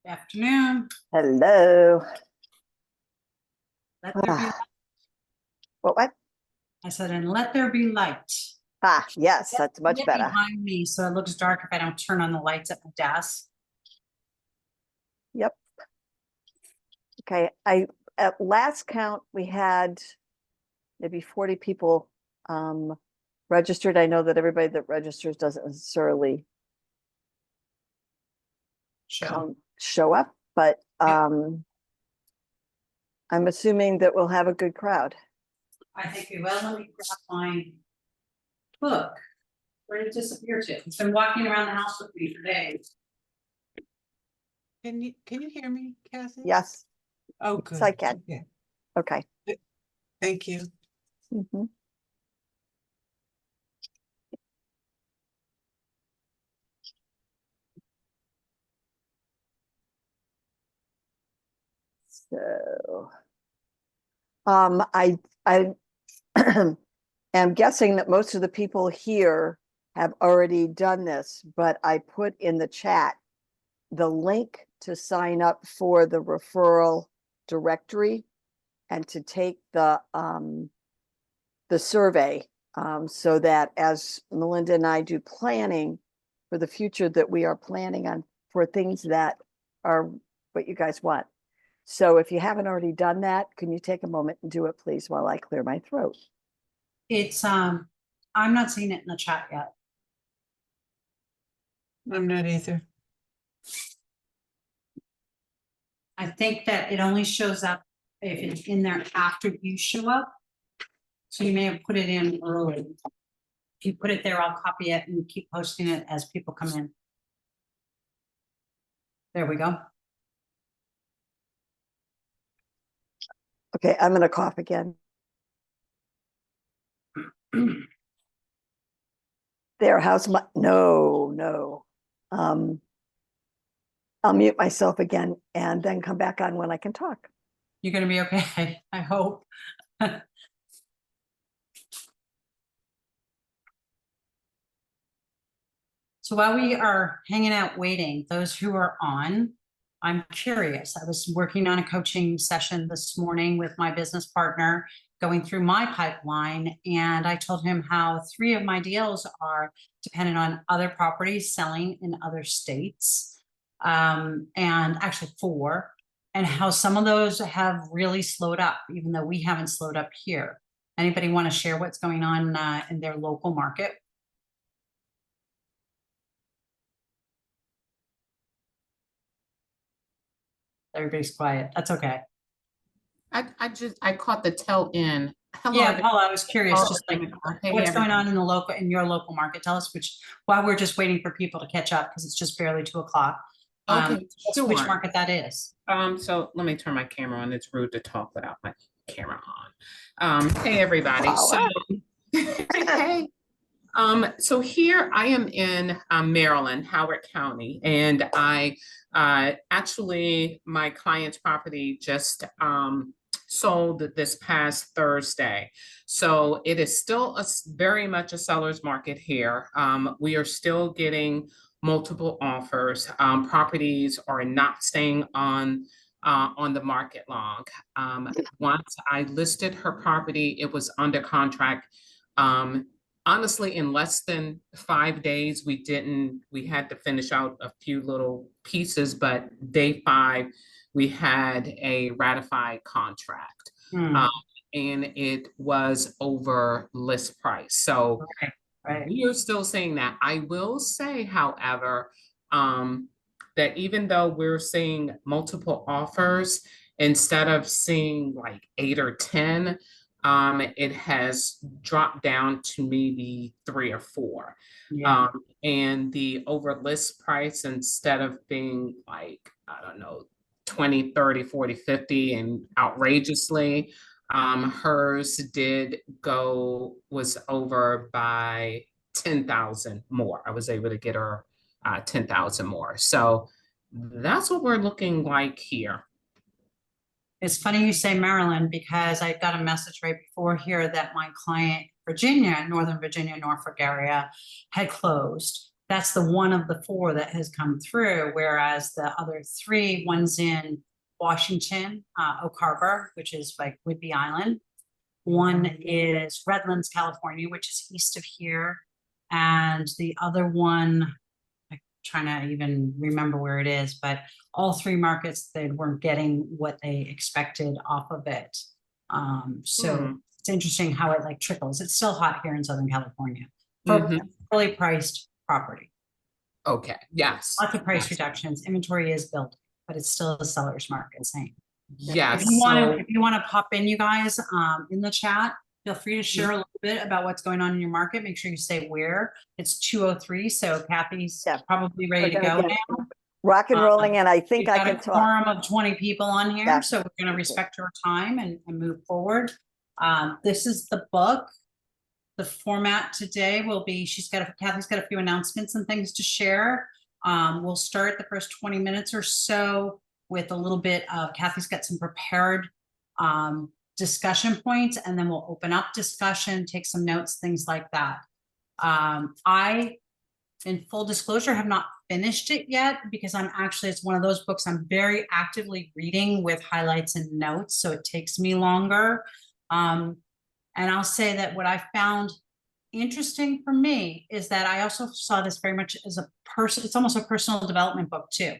Afternoon. Hello. Let there be light. What? I said, and let there be light. Yes, that's much better. Behind me, so it looks dark if I don't turn on the lights at my desk. Yep. Okay. At last count, we had maybe 40 people registered. I know that everybody that registers doesn't necessarily show up, but I'm assuming that we'll have a good crowd. I think we will. Let me grab my book. Where did it disappear to? It's been walking around the house with me for days. Can you hear me, Cathi? Yes. Oh, good. Yes, I can. Yeah. Okay. Thank you. Mm-hmm. So, I am guessing that most of the people here have already done this, but I put in the chat the link to sign up for the referral directory and to take the survey, so that as Melinda and I do planning for the future, that we are planning on for things that are what you guys want. So if you haven't already done that, can you take a moment and do it, please, while I clear my throat? It's I'm not seeing it in the chat yet. I'm not either. I think that it only shows up if it's in there after you show up. So you may have put it in early. If you put it there, I'll copy it and keep posting it as people come in. There we go. Okay, I'm going to cough again. There, how's my, no. I'll mute myself again and then come back on when I can talk. You're going to be okay, I hope. So while we are hanging out waiting, those who are on, I'm curious. I was working on a coaching session this morning with my business partner, going through my pipeline, and I told him how 3 of my deals are dependent on other properties selling in other states, and actually 4, and how some of those have really slowed up, even though we haven't slowed up here. Anybody want to share what's going on in their local market? Everybody's quiet. That's okay. I caught the tail end. Hello. Yeah, Paula, I was curious, just like Hey, what's going on in your local market. Tell us while we're just waiting for people to catch up, because it's just barely 2 o'clock. Okay, sure. Which market that is. So let me turn my camera on. It's rude to talk without my camera on. Hey everybody. So hey. So here I am in Maryland, Howard County, and I actually my client's property just sold this past Thursday. So it is still very much a seller's market here. We are still getting multiple offers. Properties are not staying on the market long. Once I listed her property, it was under contract. Honestly, in less than 5 days, we had to finish out a few little pieces, but day 5, we had a ratified contract. And it was over list price. So we are still saying that. I will say, however, that even though we're seeing multiple offers, instead of seeing like 8 or 10, it has dropped down to maybe 3 or 4. Yeah. And the over list price, instead of being like, I don't know, 20, 30, 40, 50 and outrageously, hers was over by 10,000 more. I was able to get her 10,000 more. So that's what we're looking like here. It's funny you say Maryland, because I got a message right before here that my client, Northern Virginia, Norfolk area, had closed. That's the one of the four that has come through, whereas the other three, one's in Washington, Oak Harbor, which is like Whidbey Island. One is Redlands, California, which is east of here. And the other one, I'm trying to even remember where it is, but all three markets, they weren't getting what they expected off of it. So it's interesting how it like trickles. It's still hot here in Southern California for really priced property. Okay, yes. Lots of price Yes. reductions. Inventory is built, but it's still a seller's market, same. Yes. If you want to pop in, you guys, in the chat, feel free to share a little bit about what's going on in your market. Make sure you say where. It's 2:03, so Kathy's Yeah. probably ready to We're go gonna get now. rock and rolling, and I think We've I got can a talk. quorum of 20 people on Yeah. here, so we're gonna respect your time and move forward. This is the book. The format today will be, Kathy's got a few announcements and things to share. We'll start the first 20 minutes or so with a little bit of, Kathy's got some prepared discussion points, and then we'll open up discussion, take some notes, things like that. I, in full disclosure, have not finished it yet because it's one of those books I'm very actively reading with highlights and notes, so it takes me longer. And I'll say that what I found interesting for me is that I also saw this very much as a person. It's almost a personal development book too,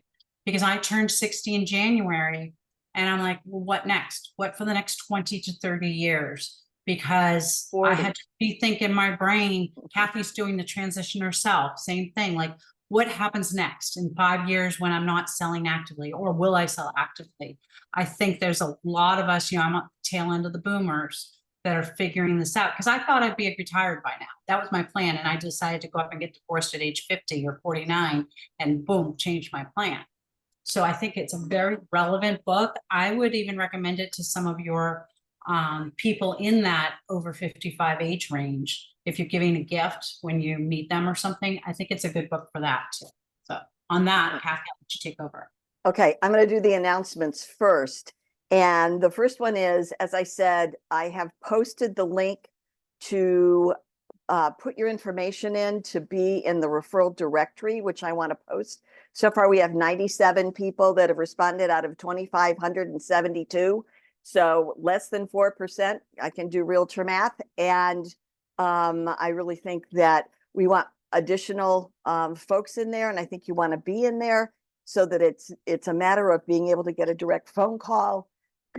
because I turned 60 in January and I'm like, well, what next? What for the next 20 to 30 years? Because 40. I had to rethink in my brain. Kathy's doing the transition herself. Same thing. Like, what happens next in 5 years when I'm not selling actively, or will I sell actively? I think there's a lot of us, I'm at the tail end of the boomers that are figuring this out, because I thought I'd be retired by now. That was my plan. And I decided to go up and get divorced at age 50 or 49 and boom, changed my plan. So I think it's a very relevant book. I would even recommend it to some of your people in that over 55 age range. If you're giving a gift when you meet them or something, I think it's a good book for that too. So on that, Kathy, I'll let you take over. Okay, I'm going to do the announcements first. And the first one is, as I said, I have posted the link to put your information in to be in the referral directory, which I want to post. So far, we have 97 people that have responded out of 2,572. So less than 4%. I can do realtor math. And I really think that we want additional folks in there. And I think you want to be in there so that it's a matter of being able to get a direct phone call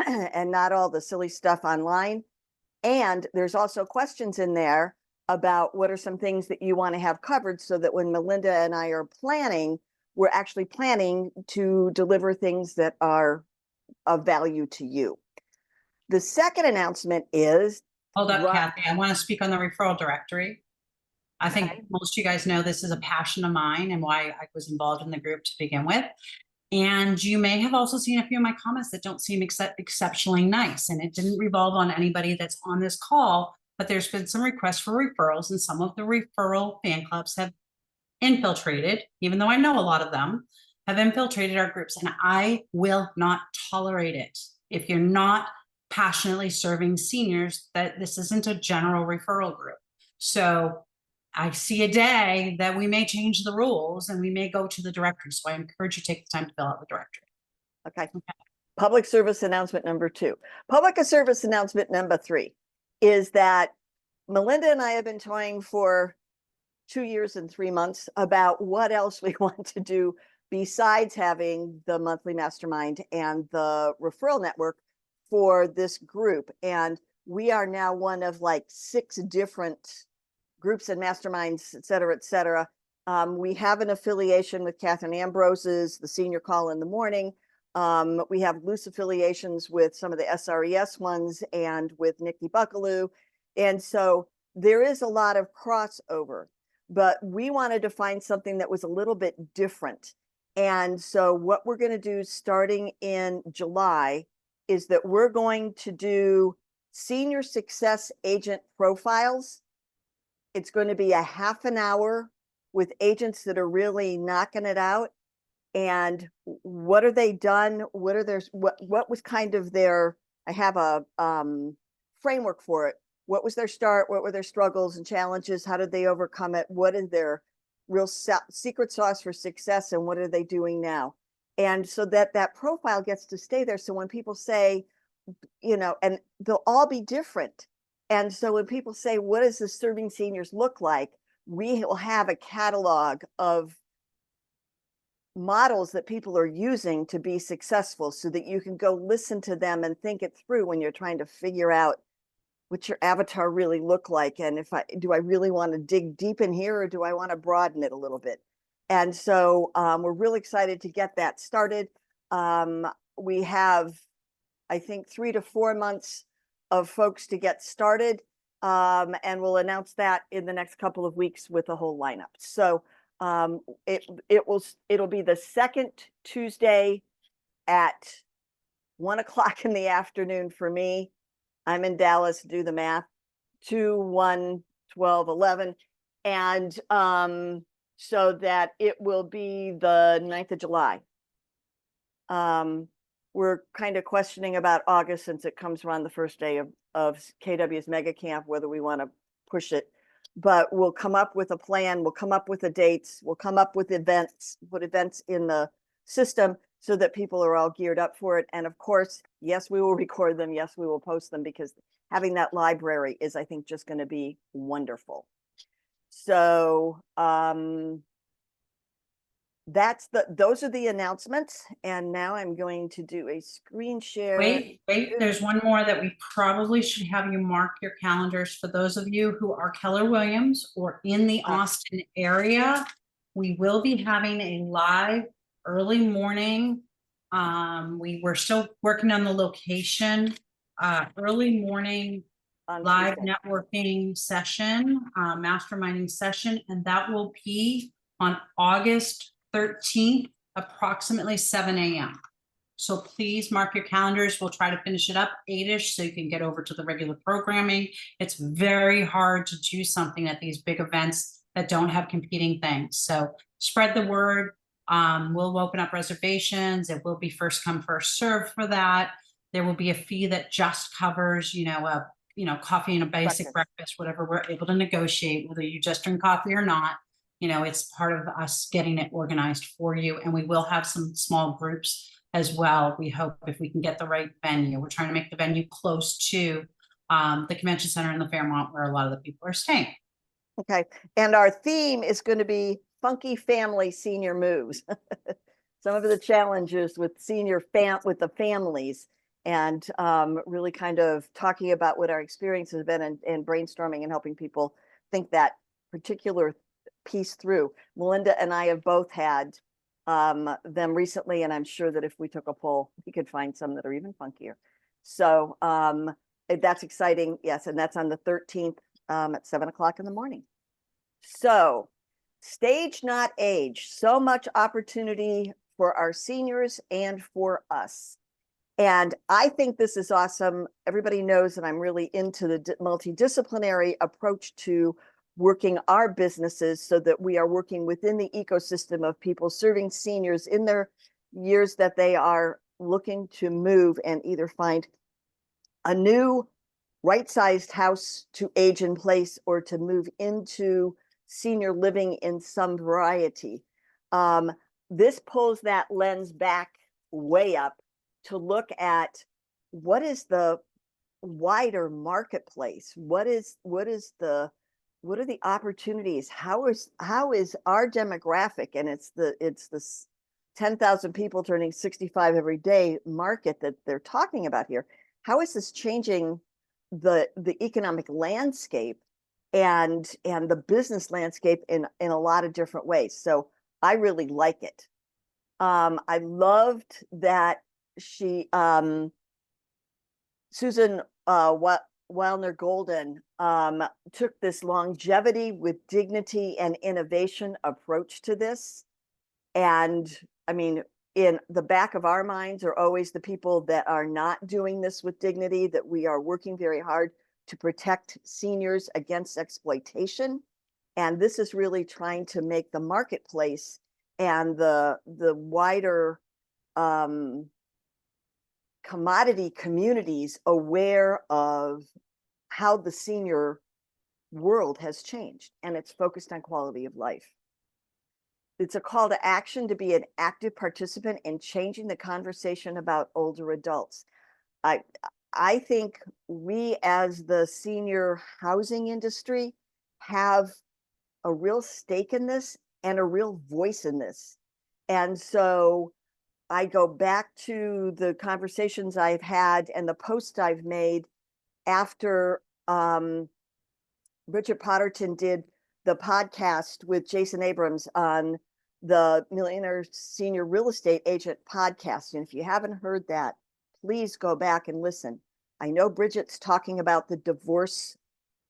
and not all the silly stuff online. And there's also questions in there about what are some things that you want to have covered, so that when Melinda and I are planning, we're actually planning to deliver things that are of value to you. The second announcement is— Hold up, Kathy. I want to speak on the referral directory. I think most of you guys know this is a passion of mine and why I was involved in the group to begin with. And you may have also seen a few of my comments that don't seem exceptionally nice. And it didn't revolve on anybody that's on this call, but there's been some requests for referrals, and some of the referral fan clubs have infiltrated, even though I know a lot of them, have infiltrated our groups. And I will not tolerate it. If you're not passionately serving seniors, that this isn't a general referral group. So I see a day that we may change the rules and we may go to the directory. So I encourage you to take the time to fill out the directory. Okay. Public service announcement number 2. Public service announcement number 3 is that Melinda and I have been toying for 2 years and 3 months about what else we want to do besides having the monthly mastermind and the referral network for this group. And we are now one of like 6 different groups and masterminds, et cetera, et cetera. We have an affiliation with Catherine Ambrose's The Senior Call in the Morning. We have loose affiliations with some of the SRES ones and with Nikki Buckaloo. And so there is a lot of crossover, but we wanted to find something that was a little bit different. And so what we're going to do starting in July is that we're going to do senior success agent profiles. It's going to be a half an hour with agents that are really knocking it out. And what are they done? What are their, what was kind of their, I have a framework for it. What was their start? What were their struggles and challenges? How did they overcome it? What is their real secret sauce for success and what are they doing now? And so that profile gets to stay there. So when people say, you know, and they'll all be different. And so when people say, what does the serving seniors look like? We will have a catalog of models that people are using to be successful so that you can go listen to them and think it through when you're trying to figure out what your avatar really look like. And do I really want to dig deep in here or do I want to broaden it a little bit? And so we're really excited to get that started. We have, I think, 3 to 4 months of folks to get started. And we'll announce that in the next couple of weeks with a whole lineup. So it'll be the second Tuesday at 1 o'clock in the afternoon for me. I'm in Dallas, do the math, 2, 1, 12, 11. And so that it will be the 9th of July. We're kind of questioning about August since it comes around the first day of KW's mega camp, whether we want to push it. But we'll come up with a plan, we'll come up with the dates, we'll come up with events, put events in the system so that people are all geared up for it. And of course, yes, we will record them. Yes, we will post them because having that library is, I think, just going to be wonderful. So those are the announcements. And now I'm going to do a screen share. Wait, there's one more that we probably should have you mark your calendars for those of you who are Keller Williams or in the Austin area. We will be having a live early morning. We were still working on the location, early morning live networking session, masterminding session, and that will be on August 13th, approximately 7 a.m. So please mark your calendars. We'll try to finish it up 8-ish so you can get over to the regular programming. It's very hard to do something at these big events that don't have competing things. So spread the word. We'll open up reservations. It will be first come, first serve for that. There will be a fee that just covers, coffee and a basic breakfast, whatever we're able to negotiate, whether you just drink coffee or not. It's part of us getting it organized for you. And we will have some small groups as well. We hope if we can get the right venue. We're trying to make the venue close to the convention center in the Fairmont where a lot of the people are staying. Okay. And our theme is going to be funky family senior moves. Some of the challenges with with the families and really kind of talking about what our experience has been and brainstorming and helping people think that particular piece through. Melinda and I have both had them recently, and I'm sure that if we took a poll, we could find some that are even funkier. So that's exciting. Yes, and that's on the 13th at 7 o'clock in the morning. So stage, not age. So much opportunity for our seniors and for us. And I think this is awesome. Everybody knows that I'm really into the multidisciplinary approach to working our businesses so that we are working within the ecosystem of people serving seniors in their years that they are looking to move and either find a new right-sized house to age in place or to move into senior living in some variety. This pulls that lens back way up to look at what is the wider marketplace? What are the opportunities? How is our demographic, and it's this 10,000 people turning 65 every day market that they're talking about here. How is this changing the economic landscape and the business landscape in a lot of different ways? So I really like it. I loved that Susan Wildner Golden took this longevity with dignity and innovation approach to this. And I mean, in the back of our minds are always the people that are not doing this with dignity, that we are working very hard to protect seniors against exploitation. And this is really trying to make the marketplace and the wider commodity communities aware of how the senior world has changed, and it's focused on quality of life. it's a call to action to be an active participant in changing the conversation about older adults. I think we as the senior housing industry have a real stake in this and a real voice in this. And so I go back to the conversations I've had and the posts I've made after Bridget Potterton did the podcast with Jason Abrams on the Millionaire Senior Real Estate Agent podcast. And if you haven't heard that, please go back and listen. I know Bridget's talking about the divorce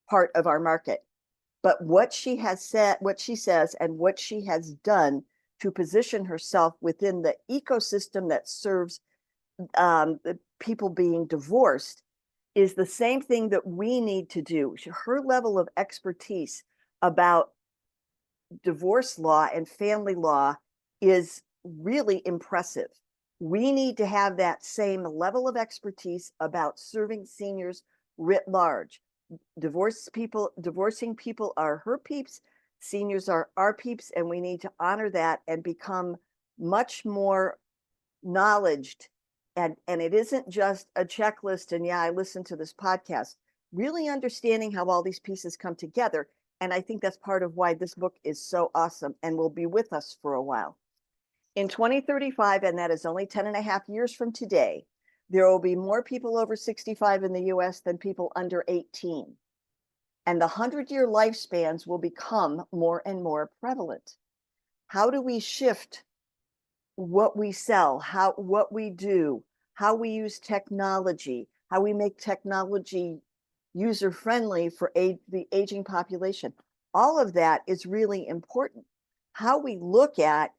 part of our market, but what she has said, what she says, and what she has done to position herself within the ecosystem that serves the people being divorced is the same thing that we need to do. Her level of expertise about divorce law and family law is really impressive. We need to have that same level of expertise about serving seniors writ large. Divorcing people are her peeps, seniors are our peeps, and we need to honor that and become much more knowledged. And it isn't just a checklist and yeah, I listened to this podcast, really understanding how all these pieces come together. And I think that's part of why this book is so awesome and will be with us for a while. In 2035, and that is only 10 and a half years from today, there will be more people over 65 in the US than people under 18. And the 100-year lifespans will become more and more prevalent. How do we shift what we sell, what we do, how we use technology, how we make technology user-friendly for the aging population? All of that is really important. How we look at,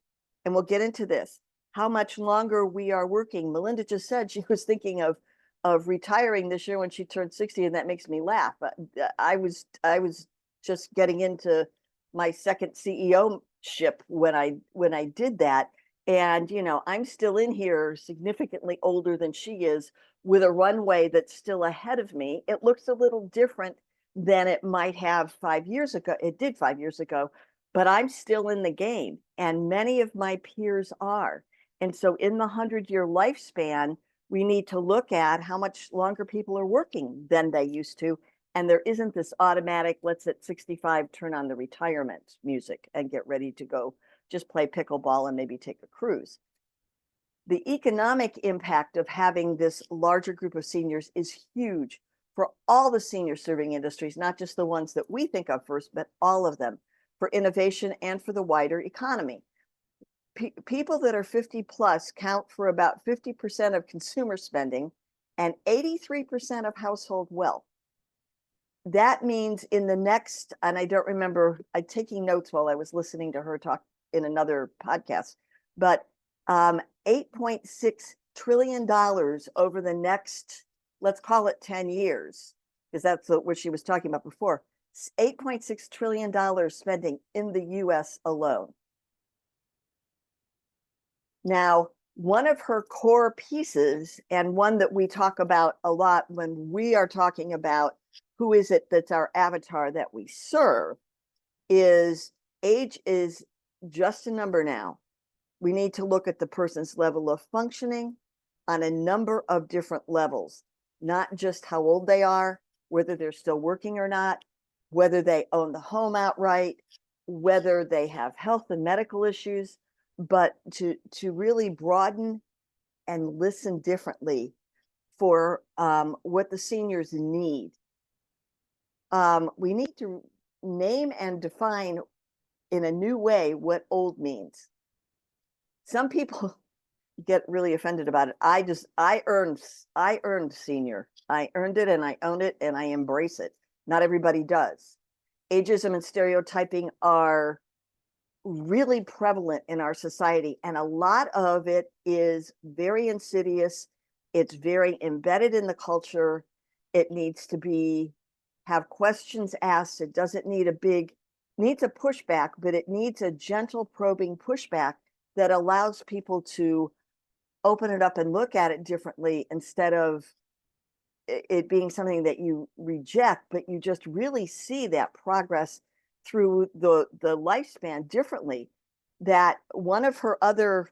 and we'll get into this, how much longer we are working. Melinda just said she was thinking of retiring this year when she turned 60, and that makes me laugh. But I was just getting into my second CEO-ship when I did that. And, you know, I'm still in here significantly older than she is with a runway that's still ahead of me. It looks a little different than it might have 5 years ago. It did 5 years ago, but I'm still in the game and many of my peers are. And so in the 100-year lifespan, we need to look at how much longer people are working than they used to. And there isn't this automatic, let's at 65, turn on the retirement music and get ready to go just play pickleball and maybe take a cruise. The economic impact of having this larger group of seniors is huge for all the senior serving industries, not just the ones that we think of first, but all of them, for innovation and for the wider economy. People that are 50 plus count for about 50% of consumer spending and 83% of household wealth. That means in the next, and I don't remember, I'm taking notes while I was listening to her talk in another podcast, but $8.6 trillion over the next, let's call it 10 years, because that's what she was talking about before, $8.6 trillion spending in the US alone. Now, one of her core pieces, and one that we talk about a lot when we are talking about who is it that's our avatar that we serve, is age is just a number now. We need to look at the person's level of functioning on a number of different levels, not just how old they are, whether they're still working or not, whether they own the home outright, whether they have health and medical issues, but to really broaden and listen differently for what the seniors need. We need to name and define in a new way what old means. Some people get really offended about it. I earned senior. I earned it and I own it and I embrace it. Not everybody does. Ageism and stereotyping are really prevalent in our society, and a lot of it is very insidious. It's very embedded in the culture. It needs to have questions asked. It doesn't need needs a pushback, but it needs a gentle probing pushback that allows people to open it up and look at it differently, instead of it being something that you reject, but you just really see that progress through the lifespan differently. that one of her other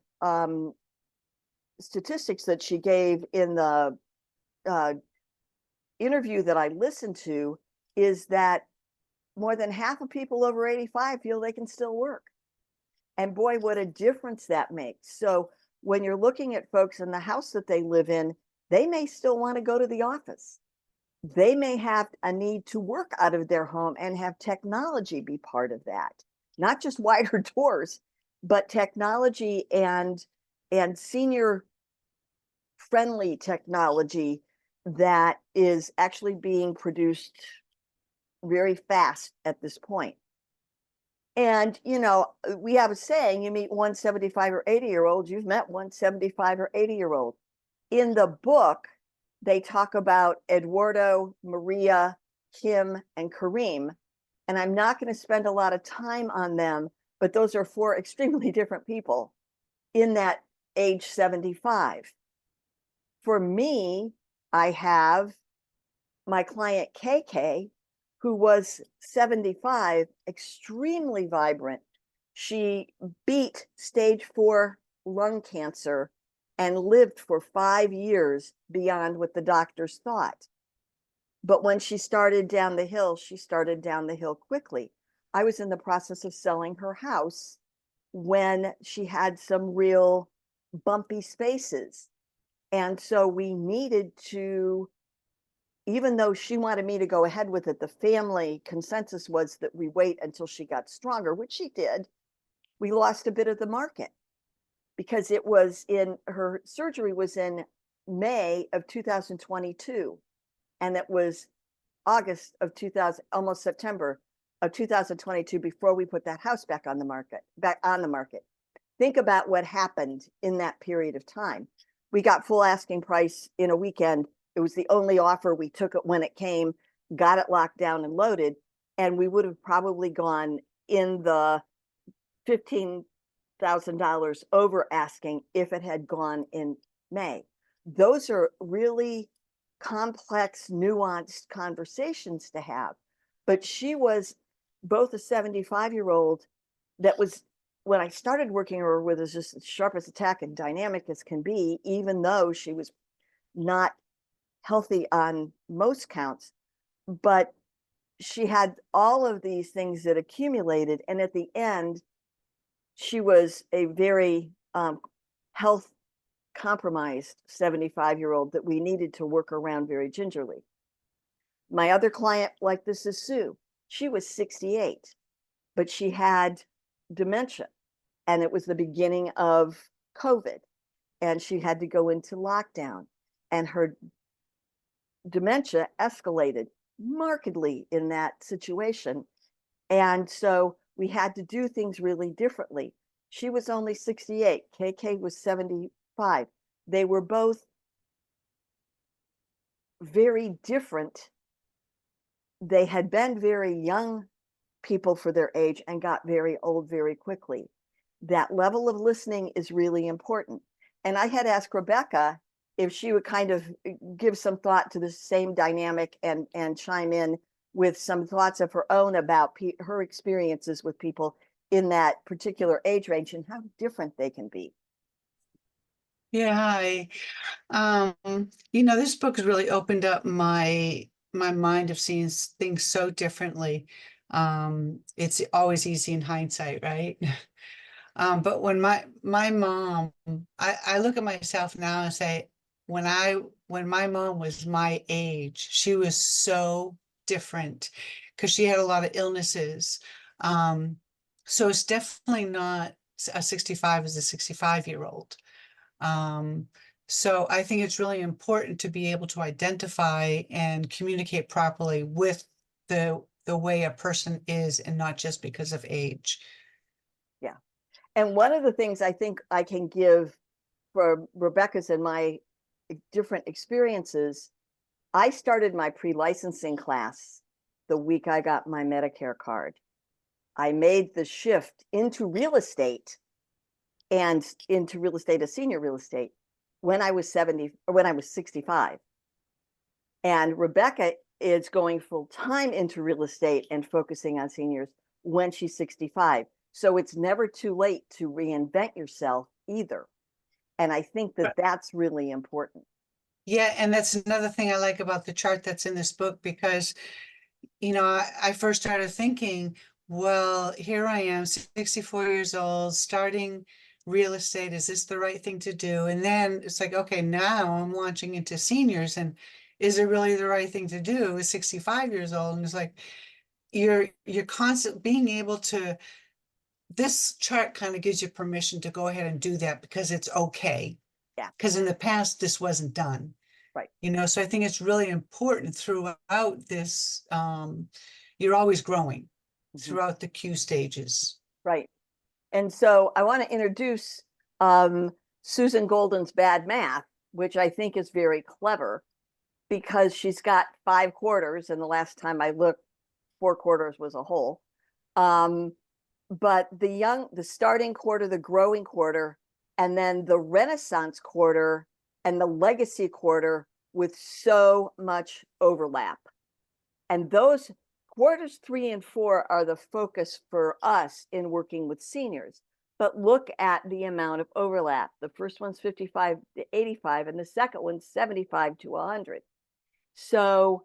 statistics that she gave in the interview that I listened to is that more than half of people over 85 feel they can still work. And boy, what a difference that makes. So when you're looking at folks in the house that they live in, they may still want to go to the office. They may have a need to work out of their home and have technology be part of that. Not just wider doors, but technology and senior friendly technology that is actually being produced very fast at this point. And, you know, we have a saying, you meet one 75 or 80-year-old, you've met one 75 or 80-year-old. In the book, they talk about Eduardo, Maria, Kim, and Kareem. And I'm not going to spend a lot of time on them, but those are 4 extremely different people in that age 75. For me, I have my client KK, who was 75, extremely vibrant. She beat stage 4 lung cancer and lived for 5 years beyond what the doctors thought. But when she started down the hill, she started down the hill quickly. I was in the process of selling her house when she had some real bumpy spaces. And so we needed to, even though she wanted me to go ahead with it, the family consensus was that we wait until she got stronger, which she did. We lost a bit of the market because it was in, her surgery was in May of 2022. And it was August of 2000, almost September of 2022 before we put that house back on the market. Think about what happened in that period of time. We got full asking price in a weekend. It was the only offer. We took it when it came, got it locked down and loaded, and we would have probably gone in the $15,000 over asking if it had gone in May. Those are really complex, nuanced conversations to have. But she was both a 75-year-old that was, when I started working her with, was just as sharp as a tack and dynamic as can be, even though she was not healthy on most counts. But she had all of these things that accumulated. And at the end, she was a very health compromised 75-year-old that we needed to work around very gingerly. My other client like this is Sue. She was 68, but she had dementia, and it was the beginning of COVID, and she had to go into lockdown, and her dementia escalated markedly in that situation. And so we had to do things really differently. She was only 68, KK was 75. They were both very different. They had been very young people for their age and got very old very quickly. That level of listening is really important. And I had asked Rebecca if she would kind of give some thought to the same dynamic and chime in with some thoughts of her own about her experiences with people in that particular age range and how different they can be. Yeah, hi. You know, this book has really opened up my mind of seeing things so differently. It's always easy in hindsight, right? But when my mom, I look at myself now and say, when my mom was my age, she was so different because she had a lot of illnesses. So it's definitely not a 65 as a 65-year-old. So I think it's really important to be able to identify and communicate properly with the way a person is and not just because of age. Yeah. And one of the things I think I can give for Rebecca's and my different experiences, I started my pre-licensing class the week I got my Medicare card. I made the shift into real estate and into real estate, as senior real estate, when I was 70, or when I was 65. And Rebecca is going full time into real estate and focusing on seniors when she's 65. So it's never too late to reinvent yourself either. And I think that that's really important. Yeah, and that's another thing I like about the chart that's in this book, because, you know, I first started thinking, well, here I am, 64 years old, starting real estate. Is this the right thing to do? And then it's like, okay, now I'm launching into seniors, and is it really the right thing to do at 65 years old? And it's like, you're constant being able to, this chart kind of gives you permission to go ahead and do that because it's okay. Yeah. Because in the past, this wasn't done. Right. You know, so I think it's really important throughout this, you're always growing throughout the Q stages. Right. And so I want to introduce Susan Golden's Bad Math, which I think is very clever because she's got 5 quarters, and the last time I looked, 4 quarters was a whole. But the starting quarter, the growing quarter, and then the Renaissance quarter and the legacy quarter with so much overlap. And those quarters 3 and 4 are the focus for us in working with seniors. But look at the amount of overlap. The first one's 55 to 85, and the second one's 75 to 100. So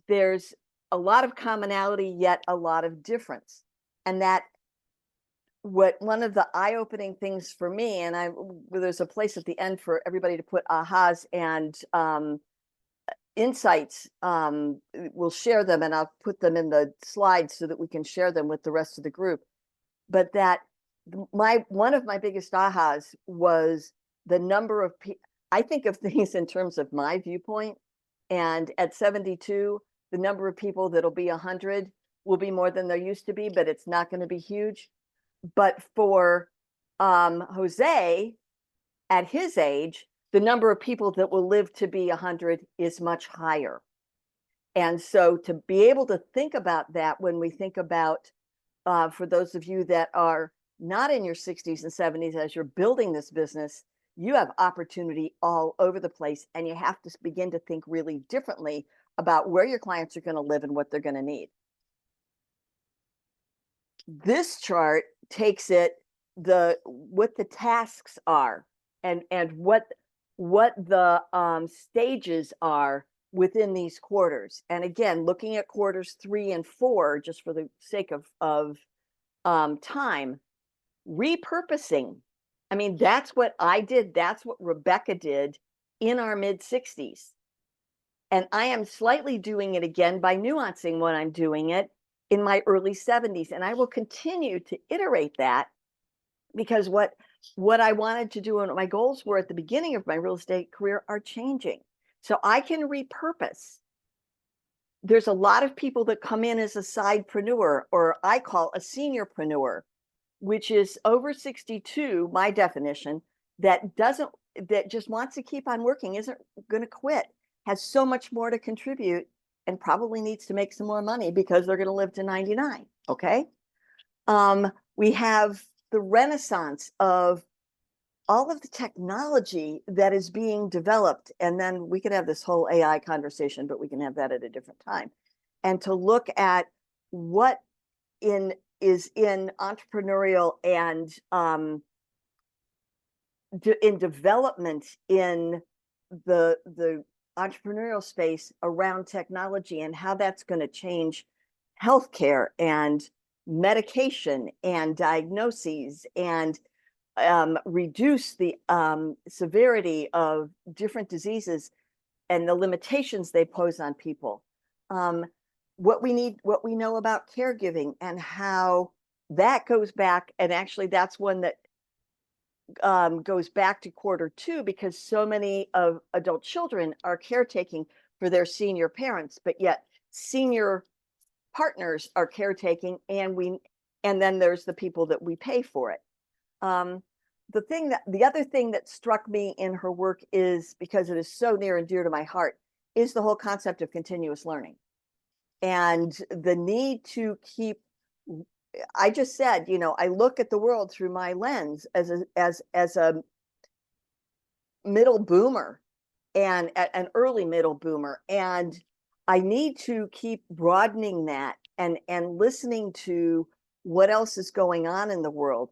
there's a lot of commonality, yet a lot of difference. And that one of the eye-opening things for me, and there's a place at the end for everybody to put ahas and insights. We'll share them, and I'll put them in the slides so that we can share them with the rest of the group. But that one of my biggest ahas was the number of people. I think of things in terms of my viewpoint, and at 72, the number of people that'll be 100 will be more than there used to be, but it's not going to be huge. But for Jose, at his age, the number of people that will live to be 100 is much higher. And so to be able to think about that when we think about, for those of you that are not in your 60s and 70s, as you're building this business, you have opportunity all over the place, and you have to begin to think really differently about where your clients are going to live and what they're going to need. This chart takes it what the tasks are and what the stages are within these quarters. And again, looking at quarters 3 and 4, just for the sake of time, repurposing. I mean, that's what I did. That's what Rebecca did in our mid-60s. And I am slightly doing it again by nuancing when I'm doing it in my early 70s. And I will continue to iterate that, because what I wanted to do and what my goals were at the beginning of my real estate career are changing. So I can repurpose. There's a lot of people that come in as a sidepreneur, or I call a seniorpreneur, which is over 62, my definition, that just wants to keep on working, isn't going to quit, has so much more to contribute, and probably needs to make some more money because they're going to live to 99. Okay. We have the renaissance of all of the technology that is being developed. And then we could have this whole AI conversation, but we can have that at a different time. And to look at what is in entrepreneurial and in development in the entrepreneurial space around technology, and how that's going to change healthcare and medication and diagnoses, and reduce the severity of different diseases and the limitations they pose on people. What we know about caregiving and how that goes back, and actually that's one that goes back to quarter 2, because so many of adult children are caretaking for their senior parents, but yet senior partners are caretaking, and then there's the people that we pay for it. The other thing that struck me in her work is, because it is so near and dear to my heart, is the whole concept of continuous learning and the need to keep. I just said, I look at the world through my lens as a middle boomer and an early middle boomer, and I need to keep broadening that and listening to what else is going on in the world.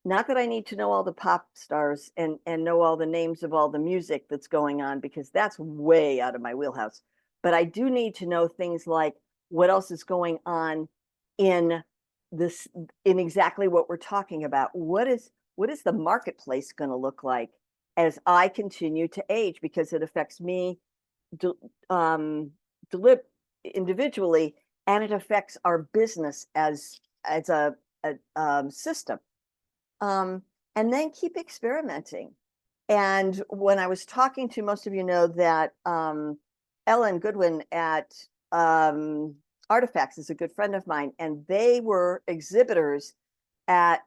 Not that I need to know all the pop stars and know all the names of all the music that's going on, because that's way out of my wheelhouse. But I do need to know things like what else is going on in this, in exactly what we're talking about. What is the marketplace going to look like as I continue to age, because it affects me individually, and it affects our business as a system. And then keep experimenting. And when I was talking to, most of you know that Ellen Goodwin at Artifacts is a good friend of mine, and they were exhibitors at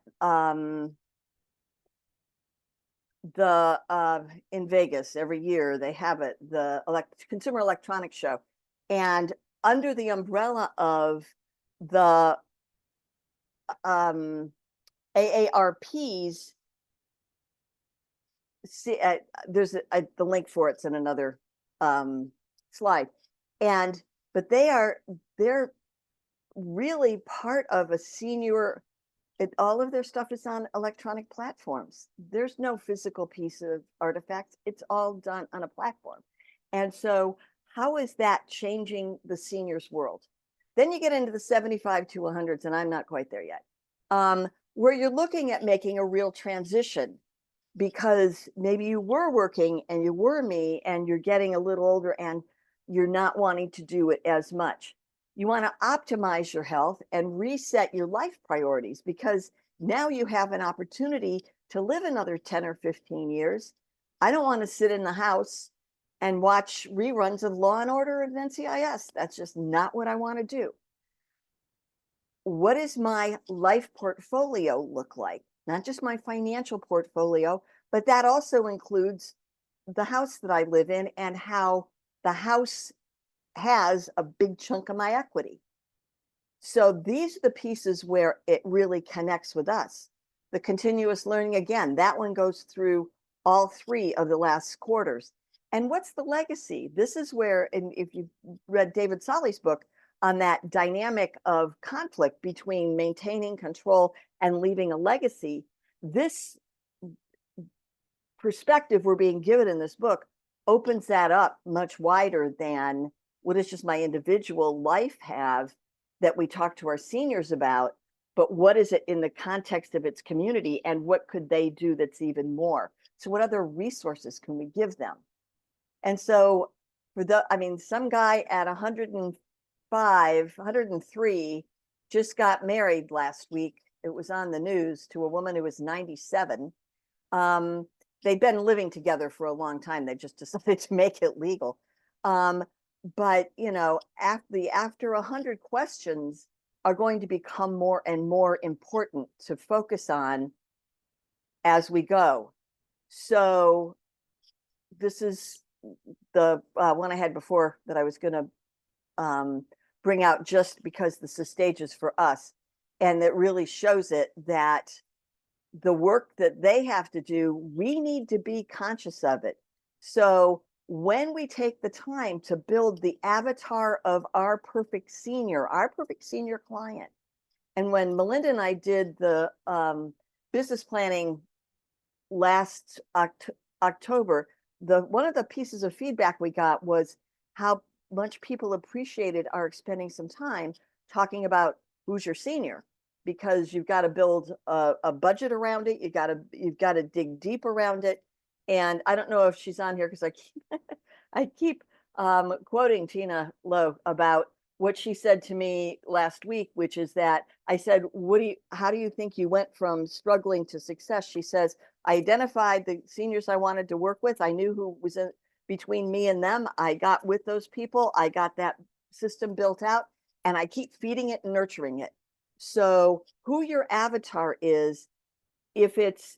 in Vegas. Every year they have it, the Consumer Electronics Show, and under the umbrella of the AARP's, there's the link for it's in another slide, but they're really part of a senior. All of their stuff is on electronic platforms. There's no physical piece of artifacts. It's all done on a platform. And so how is that changing the seniors world? Then you get into the 75 to 100s, and I'm not quite there yet, where you're looking at making a real transition, because maybe you were working and you were me, and you're getting a little older and you're not wanting to do it as much. You want to optimize your health and reset your life priorities, because now you have an opportunity to live another 10 or 15 years. I don't want to sit in the house and watch reruns of Law and Order and NCIS. That's just not what I want to do. What does my life portfolio look like? Not just my financial portfolio, but that also includes the house that I live in, and how the house has a big chunk of my equity. So these are the pieces where it really connects with us. The continuous learning, again, that one goes through all 3 of the last quarters. And what's the legacy? This is where, and if you read David Solly's book on that dynamic of conflict between maintaining control and leaving a legacy, this perspective we're being given in this book opens that up much wider than what does just my individual life have that we talk to our seniors about, but what is it in the context of its community, and what could they do that's even more? So what other resources can we give them? And so some guy at 105, 103 just got married last week. It was on the news, to a woman who was 97. They'd been living together for a long time. They just decided to make it legal. But after 100 questions are going to become more and more important to focus on as we go. So this is the one I had before that I was going to bring out, just because this is stages for us, and it really shows it, that the work that they have to do, we need to be conscious of it. So when we take the time to build the avatar of our perfect senior client, and when Melinda and I did the business planning last October, one of the pieces of feedback we got was how much people appreciated our spending some time talking about who's your senior, because you've got to build a budget around it. You've got to dig deep around it. And I don't know if she's on here, because I keep quoting Tina Lowe about what she said to me last week, which is that I said, how do you think you went from struggling to success? She says, I identified the seniors I wanted to work with. I knew who was between me and them. I got with those people. I got that system built out, and I keep feeding it and nurturing it. So who your avatar is, if it's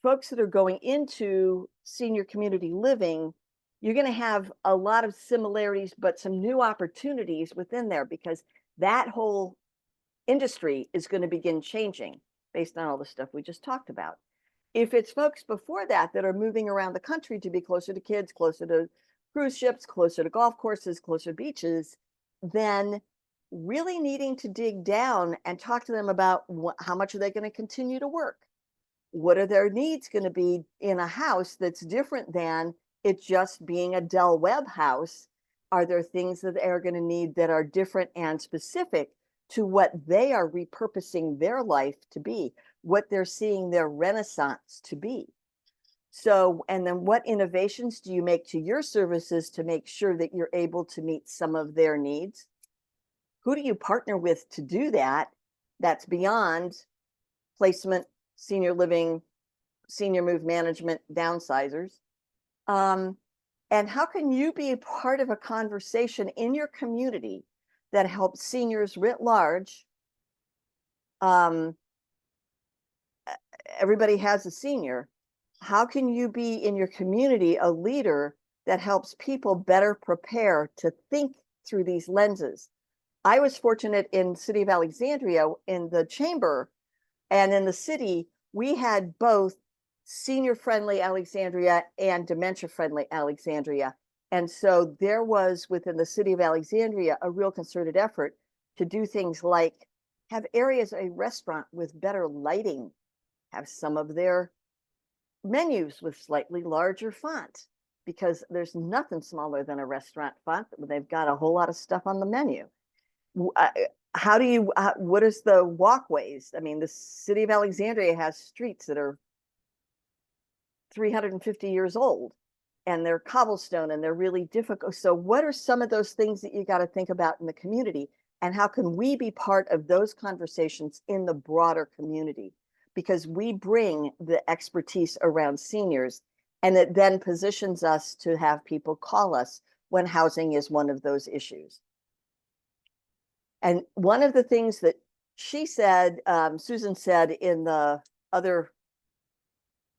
folks that are going into senior community living, you're going to have a lot of similarities, but some new opportunities within there, because that whole industry is going to begin changing based on all the stuff we just talked about. If it's folks before that are moving around the country to be closer to kids, closer to cruise ships, closer to golf courses, closer to beaches, then really needing to dig down and talk to them about how much are they going to continue to work? What are their needs going to be in a house that's different than it just being a Dell Web house? Are there things that they're going to need that are different and specific to what they are repurposing their life to be, what they're seeing their renaissance to be? So, and then what innovations do you make to your services to make sure that you're able to meet some of their needs? Who do you partner with to do that? That's beyond placement, senior living, senior move management, downsizers. And how can you be a part of a conversation in your community that helps seniors writ large? Everybody has a senior. How can you be in your community a leader that helps people better prepare to think through these lenses? I was fortunate in the city of Alexandria, in the chamber and in the city, we had both senior-friendly Alexandria and dementia-friendly Alexandria. And so there was, within the city of Alexandria, a real concerted effort to do things like have areas, a restaurant with better lighting, have some of their menus with slightly larger font, because there's nothing smaller than a restaurant font. They've got a whole lot of stuff on the menu. How do you, what is the walkways? I mean, the city of Alexandria has streets that are 350 years old and they're cobblestone and they're really difficult. So what are some of those things that you got to think about in the community? And how can we be part of those conversations in the broader community? Because we bring the expertise around seniors, and it then positions us to have people call us when housing is one of those issues. And one of the things that she said, Susan said in the other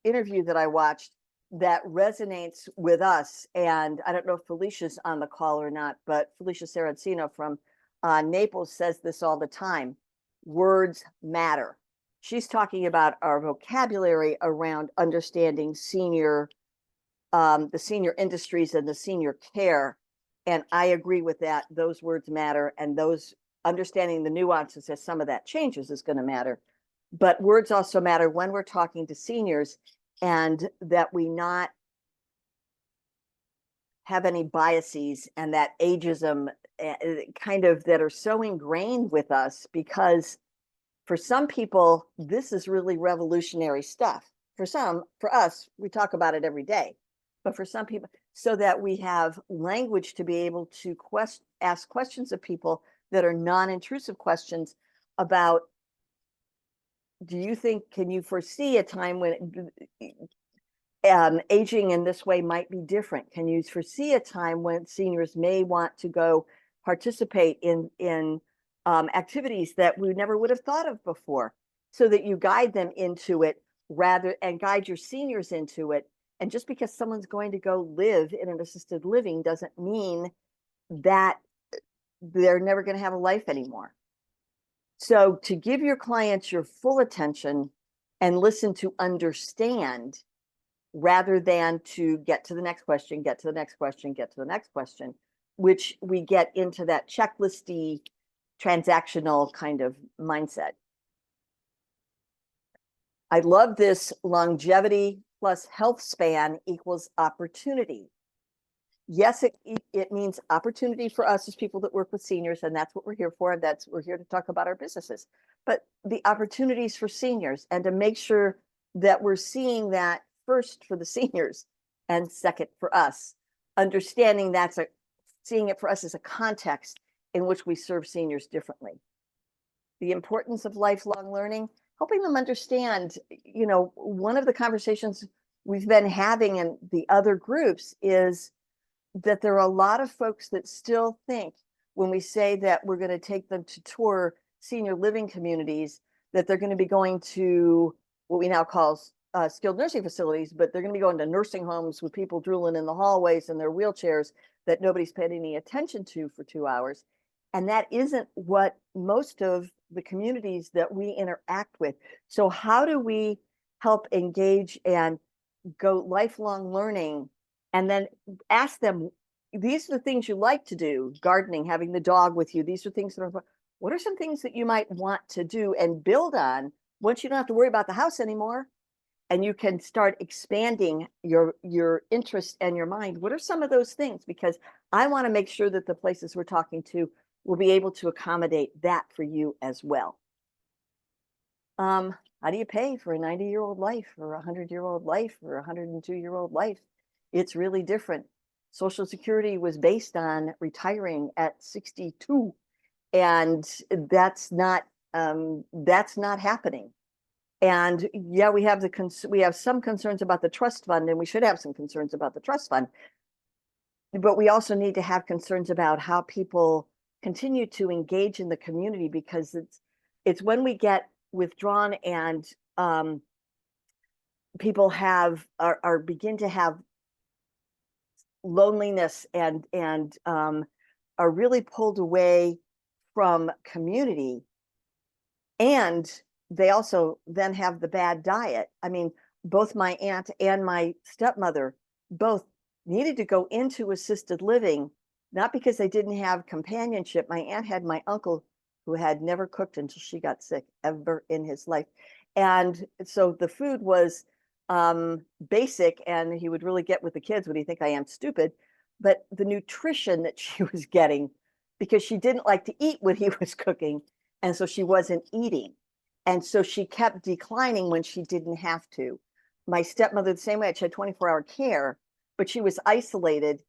interview that I watched, that resonates with us, and I don't know if Felicia's on the call or not, but Felicia Saracino from Naples says this all the time: words matter. She's talking about our vocabulary around understanding senior, the senior industries and the senior care. And I agree with that. Those words matter, and those understanding the nuances as some of that changes is going to matter. But words also matter when we're talking to seniors, and that we not have any biases and that ageism kind of that are so ingrained with us, because for some people, this is really revolutionary stuff. For some, for us, we talk about it every day. But for some people, so that we have language to be able to ask questions of people that are non-intrusive questions about, do you think, can you foresee a time when aging in this way might be different? Can you foresee a time when seniors may want to go participate in activities that we never would have thought of before, so that you guide them into it rather, and guide your seniors into it. And just because someone's going to go live in an assisted living doesn't mean that they're never going to have a life anymore. So to give your clients your full attention and listen to understand, rather than to get to the next question, get to the next question, get to the next question, which we get into that checklisty, transactional kind of mindset. I love this: longevity plus health span equals opportunity. Yes, it means opportunity for us as people that work with seniors, and that's what we're here for. And we're here to talk about our businesses, but the opportunities for seniors, and to make sure that we're seeing that first for the seniors and second for us, understanding seeing it for us as a context in which we serve seniors differently. The importance of lifelong learning, helping them understand, you know, one of the conversations we've been having in the other groups is that there are a lot of folks that still think, when we say that we're going to take them to tour senior living communities, that they're going to be going to what we now call skilled nursing facilities, but they're going to be going to nursing homes with people drooling in the hallways in their wheelchairs that nobody's paid any attention to for 2 hours. And that isn't what most of the communities that we interact with. So how do we help engage and go lifelong learning, and then ask them, these are the things you like to do, gardening, having the dog with you. These are things that are, what are some things that you might want to do and build on once you don't have to worry about the house anymore? And you can start expanding your interest and your mind. What are some of those things? Because I want to make sure that the places we're talking to will be able to accommodate that for you as well. How do you pay for a 90-year-old life or a 100-year-old life or a 102-year-old life? It's really different. Social Security was based on retiring at 62, and that's not happening. And yeah, we have some concerns about the trust fund, and we should have some concerns about the trust fund. But we also need to have concerns about how people continue to engage in the community, because it's when we get withdrawn and people begin to have loneliness and are really pulled away from community, and they also then have the bad diet. I mean, both my aunt and my stepmother both needed to go into assisted living, not because they didn't have companionship. My aunt had my uncle who had never cooked until she got sick ever in his life. And so the food was basic, and he would really get with the kids. Would he think I am stupid? But the nutrition that she was getting, because she didn't like to eat what he was cooking, and so she wasn't eating. And so she kept declining when she didn't have to. My stepmother, the same way. She had 24-hour care, but she was isolated,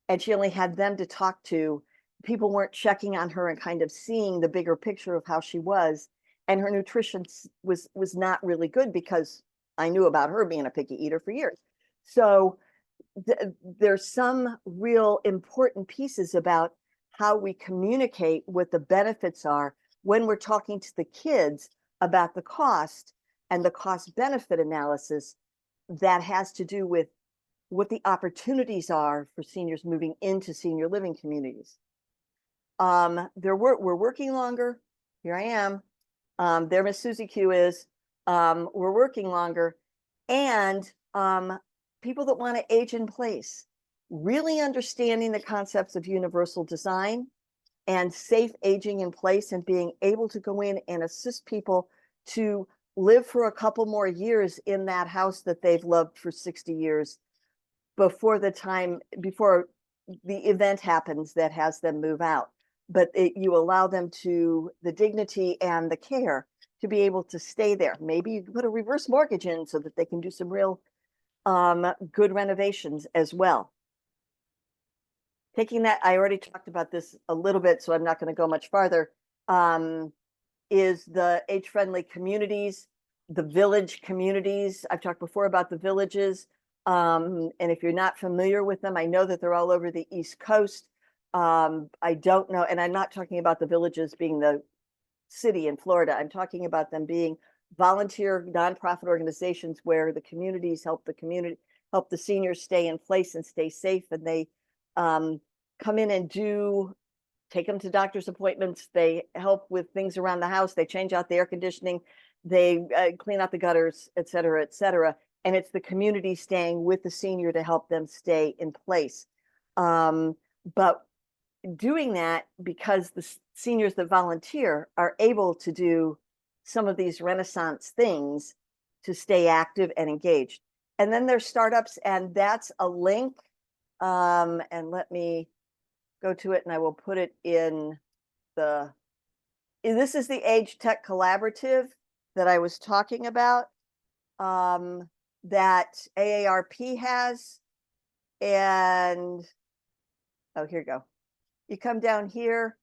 and she only had them to talk to. People weren't checking on her and kind of seeing the bigger picture of how she was. And her nutrition was not really good, because I knew about her being a picky eater for years. So there's some real important pieces about how we communicate what the benefits are when we're talking to the kids about the cost and the cost benefit analysis that has to do with what the opportunities are for seniors moving into senior living communities. We're working longer. Here I am. There Miss Susie Q is. We're working longer, and people that want to age in place, really understanding the concepts of universal design and safe aging in place, and being able to go in and assist people to live for a couple more years in that house that they've loved for 60 years before the event happens that has them move out. But you allow them to the dignity and the care to be able to stay there. Maybe you can put a reverse mortgage in so that they can do some real good renovations as well. Taking that, I already talked about this a little bit, so I'm not going to go much farther, is the age-friendly communities, the village communities. I've talked before about the villages. And if you're not familiar with them, I know that they're all over the East Coast. I don't know, and I'm not talking about the villages being the city in Florida. I'm talking about them being volunteer nonprofit organizations where the communities help the seniors stay in place and stay safe. And they come in and take them to doctor's appointments. They help with things around the house. They change out the air conditioning. They clean out the gutters, et cetera, et cetera. And it's the community staying with the senior to help them stay in place. But doing that, because the seniors that volunteer are able to do some of these Renaissance things to stay active and engaged. And then there's startups, and that's a link. And let me go to it, and I will put it in this is the Age Tech Collaborative that I was talking about, that AARP has. And oh, here you go. You come down here,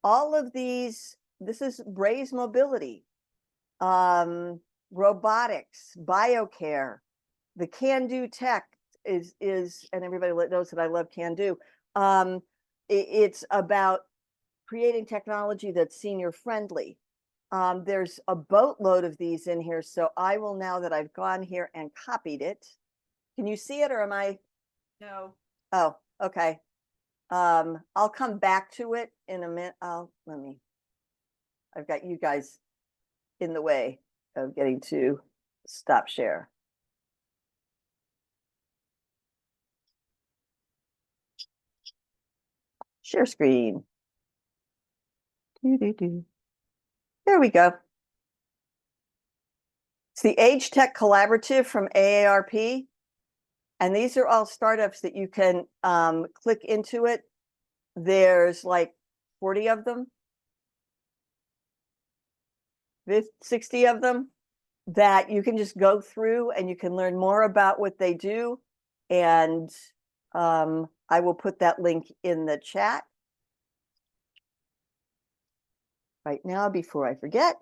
all of these, this is Braze Mobility, robotics, biocare, the Can Do Tech is, and everybody knows that I love Can Do. It's about creating technology that's senior friendly. There's a boatload of these in here. So I will, now that I've gone here and copied it, can you see it, or am I? No. Oh, okay. I'll come back to it in a minute. I've got you guys in the way of getting to stop share. Share screen. There we go. It's the Age Tech Collaborative from AARP. And these are all startups that you can click into it. There's like 40 of them, 60 of them that you can just go through and you can learn more about what they do. And I will put that link in the chat right now before I forget.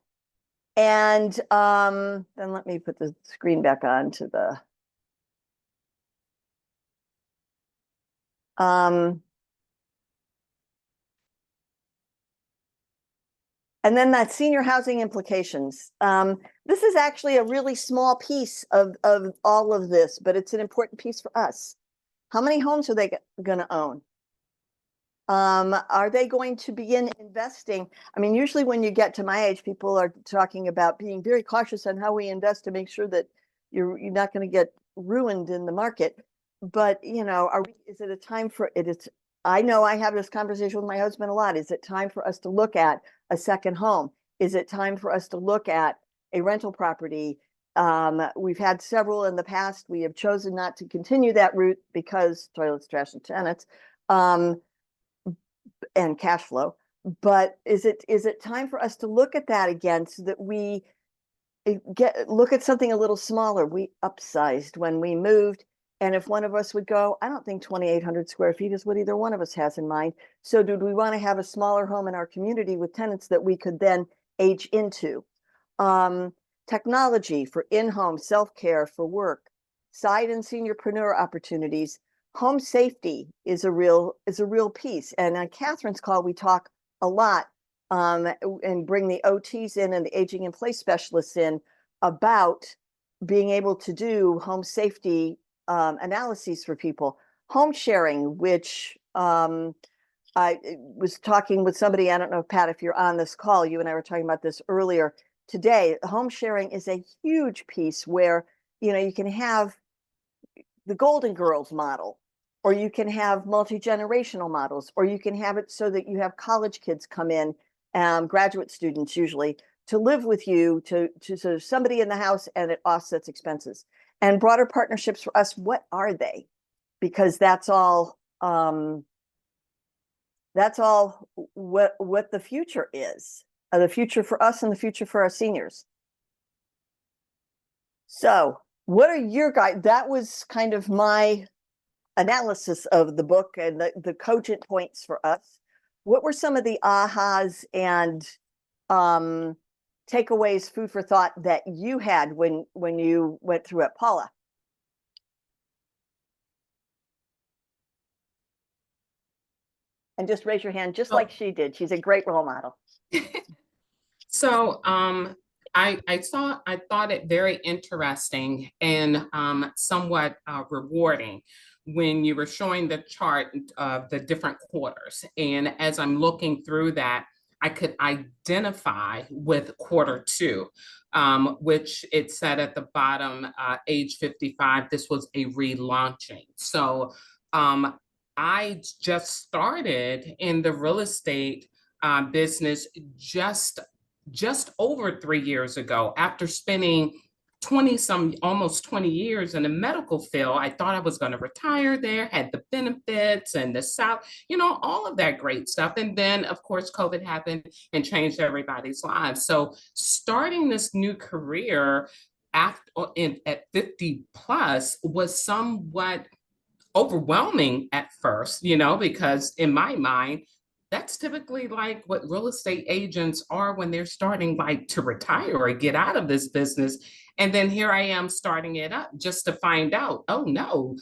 And then let me put the screen back on to the and then that senior housing implications. This is actually a really small piece of all of this, but it's an important piece for us. How many homes are they going to own? Are they going to begin investing? I mean, usually when you get to my age, people are talking about being very cautious on how we invest to make sure that you're not going to get ruined in the market. But, you know, is it a time for it? I know I have this conversation with my husband a lot. Is it time for us to look at a second home? Is it time for us to look at a rental property? We've had several in the past. We have chosen not to continue that route because toilets, trash, and tenants, and cash flow. But is it time for us to look at that again so that we look at something a little smaller? We upsized when we moved. And if one of us would go, I don't think 2,800 square feet is what either one of us has in mind. So do we want to have a smaller home in our community with tenants that we could then age into? Technology for in-home self-care for work, side and seniorpreneur opportunities, home safety is a real piece. And on Catherine's call, we talk a lot and bring the OTs in and the aging in place specialists in about being able to do home safety analyses for people. Home sharing, which I was talking with somebody, I don't know, Pat, if you're on this call, you and I were talking about this earlier today. Home sharing is a huge piece where, you know, you can have the Golden Girls model, or you can have multi-generational models, or you can have it so that you have college kids come in, graduate students usually, to live with you, to so somebody in the house, and it offsets expenses. And broader partnerships for us, what are they? Because that's all what the future is, the future for us and the future for our seniors. So what are your guys? That was kind of my analysis of the book and the cogent points for us. What were some of the ahas and takeaways, food for thought that you had when you went through it, Paula? And just raise your hand, just like she did. She's a great role model. So I thought it very interesting and somewhat rewarding when you were showing the chart of the different quarters. And as I'm looking through that, I could identify with quarter two, which it said at the bottom, age 55, this was a relaunching. So I just started in the real estate business just over 3 years ago. After spending almost 20 years in the medical field, I thought I was going to retire there, had the benefits and the South, you know, all of that great stuff. And then, of course, COVID happened and changed everybody's lives. So starting this new career at 50 plus was somewhat overwhelming at first, you know, because in my mind, that's typically like what real estate agents are when they're starting like to retire or get out of this business. And then here I am starting it up just to find out, oh no,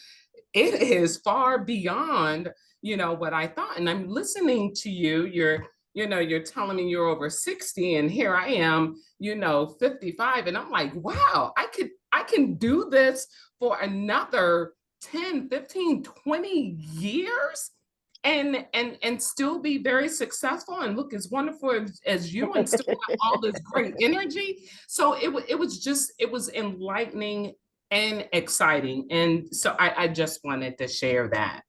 it is far beyond, you know, what I thought. And I'm listening to you, you're telling me you're over 60 and here I am, 55. And I'm like, wow, I can do this for another 10, 15, 20 years and still be very successful and look as wonderful as you and still have all this great energy. So it was enlightening and exciting. And so I just wanted to share that.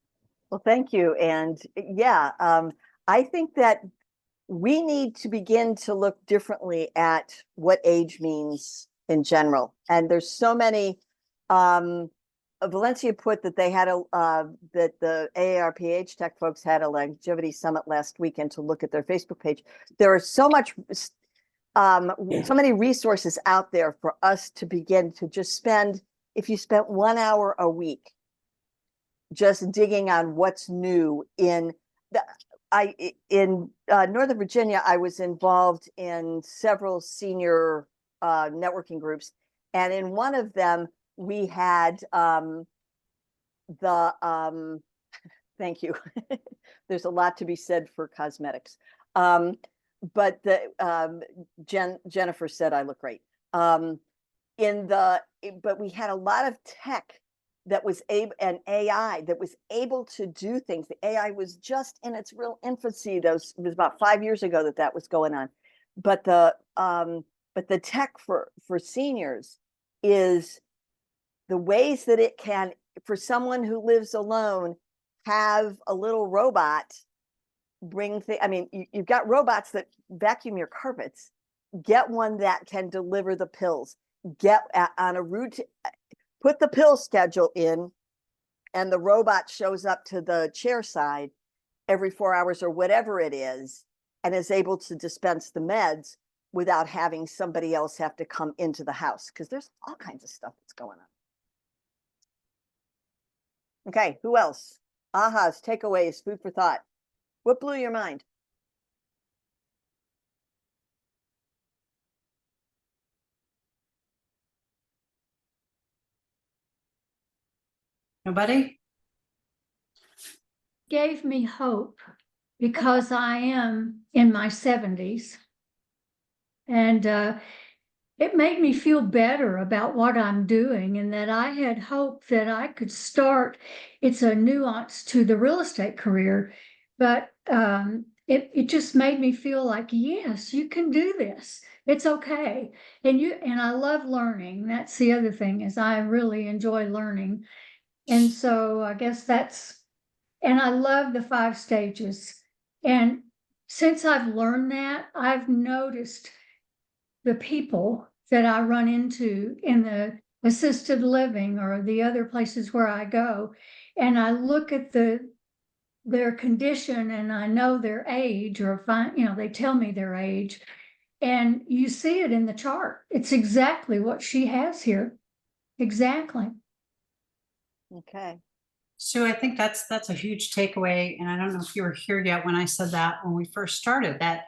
Well, thank you. And yeah, I think that we need to begin to look differently at what age means in general. And there's so many, Valencia put that they had that the AARPH Tech folks had a longevity summit last weekend to look at their Facebook page. There are so many resources out there for us to begin to just spend, if you spent 1 hour a week, just digging on what's new in Northern Virginia. I was involved in several senior networking groups, and in one of them we had thank you. There's a lot to be said for cosmetics, but Jennifer said I look great. But we had a lot of tech that was able, and AI that was able to do things. The AI was just in its real infancy. It was about 5 years ago that was going on. But the tech for seniors is the ways that it can, for someone who lives alone, have a little robot bring things. I mean, you've got robots that vacuum your carpets. Get one that can deliver the pills. Get on a route. Put the pill schedule in, and the robot shows up to the chair side every 4 hours or whatever it is, and is able to dispense the meds without having somebody else have to come into the house, because there's all kinds of stuff that's going on. Okay, who else? Ahas, takeaways, food for thought. What blew your mind? Nobody? Gave me hope because I am in my 70s, and it made me feel better about what I'm doing, and that I had hope that I could start. It's a nuance to the real estate career, but it just made me feel like, yes, you can do this. It's okay. And I love learning. That's the other thing, is I really enjoy learning. And so I guess and I love the 5 stages. And since I've learned that, I've noticed the people that I run into in the assisted living or the other places where I go, and I look at their condition, and I know their age, or they tell me their age, and you see it in the chart. It's exactly what she has here. Exactly. Okay. Sue, I think that's a huge takeaway. And I don't know if you were here yet when I said that when we first started, that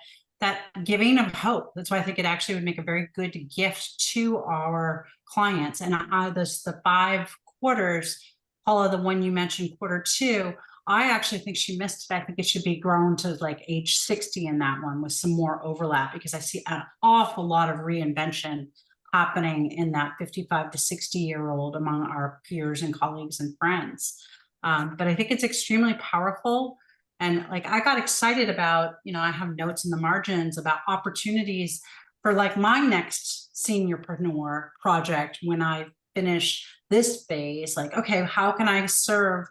giving of hope. That's why I think it actually would make a very good gift to our clients. And the 5 quarters, Paula, the one you mentioned, Q2, I actually think she missed it. I think it should be grown to like age 60 in that one with some more overlap, because I see an awful lot of reinvention happening in that 55 to 60-year-old among our peers and colleagues and friends. But I think it's extremely powerful. And like, I got excited about, I have notes in the margins about opportunities for like my next seniorpreneur project when I finish this phase. Like, okay, how can I serve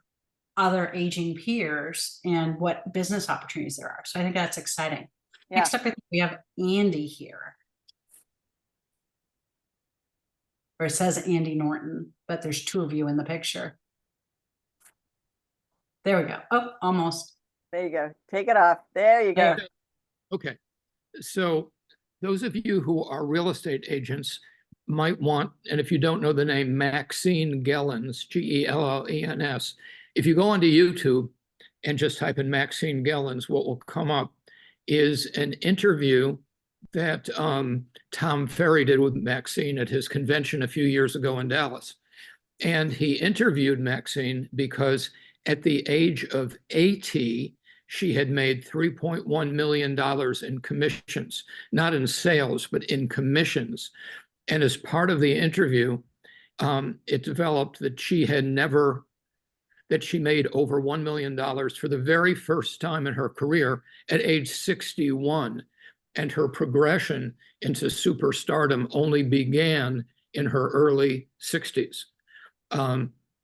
other aging peers, and what business opportunities there are? So I think that's exciting. Yeah. Next up, I think we have Andy here. Or it says Andy Norton, but there's 2 of you in the picture. There we go. Oh, almost. There you go. Take it off. There you go. Okay. So those of you who are real estate agents might want, and if you don't know the name Maxine Gellens, Gellens, if you go onto YouTube and just type in Maxine Gellens, what will come up is an interview that Tom Ferry did with Maxine at his convention a few years ago in Dallas. And he interviewed Maxine because at the age of 80, she had made $3.1 million in commissions, not in sales, but in commissions. And as part of the interview, it developed that she made over $1 million for the very first time in her career at age 61. And her progression into superstardom only began in her early 60s.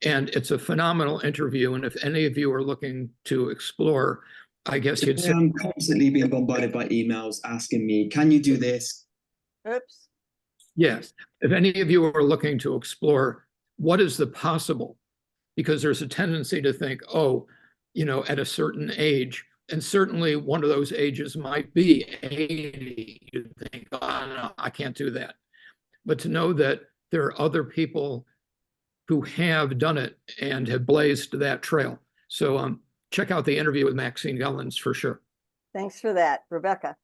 And it's a phenomenal interview. And if any of you are looking to explore, I guess you'd say. I'm constantly being bombarded by emails asking me, can you do this? Oops. Yes. If any of you are looking to explore what is the possible, because there's a tendency to think, oh, you know, at a certain age, and certainly one of those ages might be 80. You think, oh, no, I can't do that. But to know that there are other people who have done it and have blazed that trail. So check out the interview with Maxine Gellens for sure. Thanks for that, Rebecca.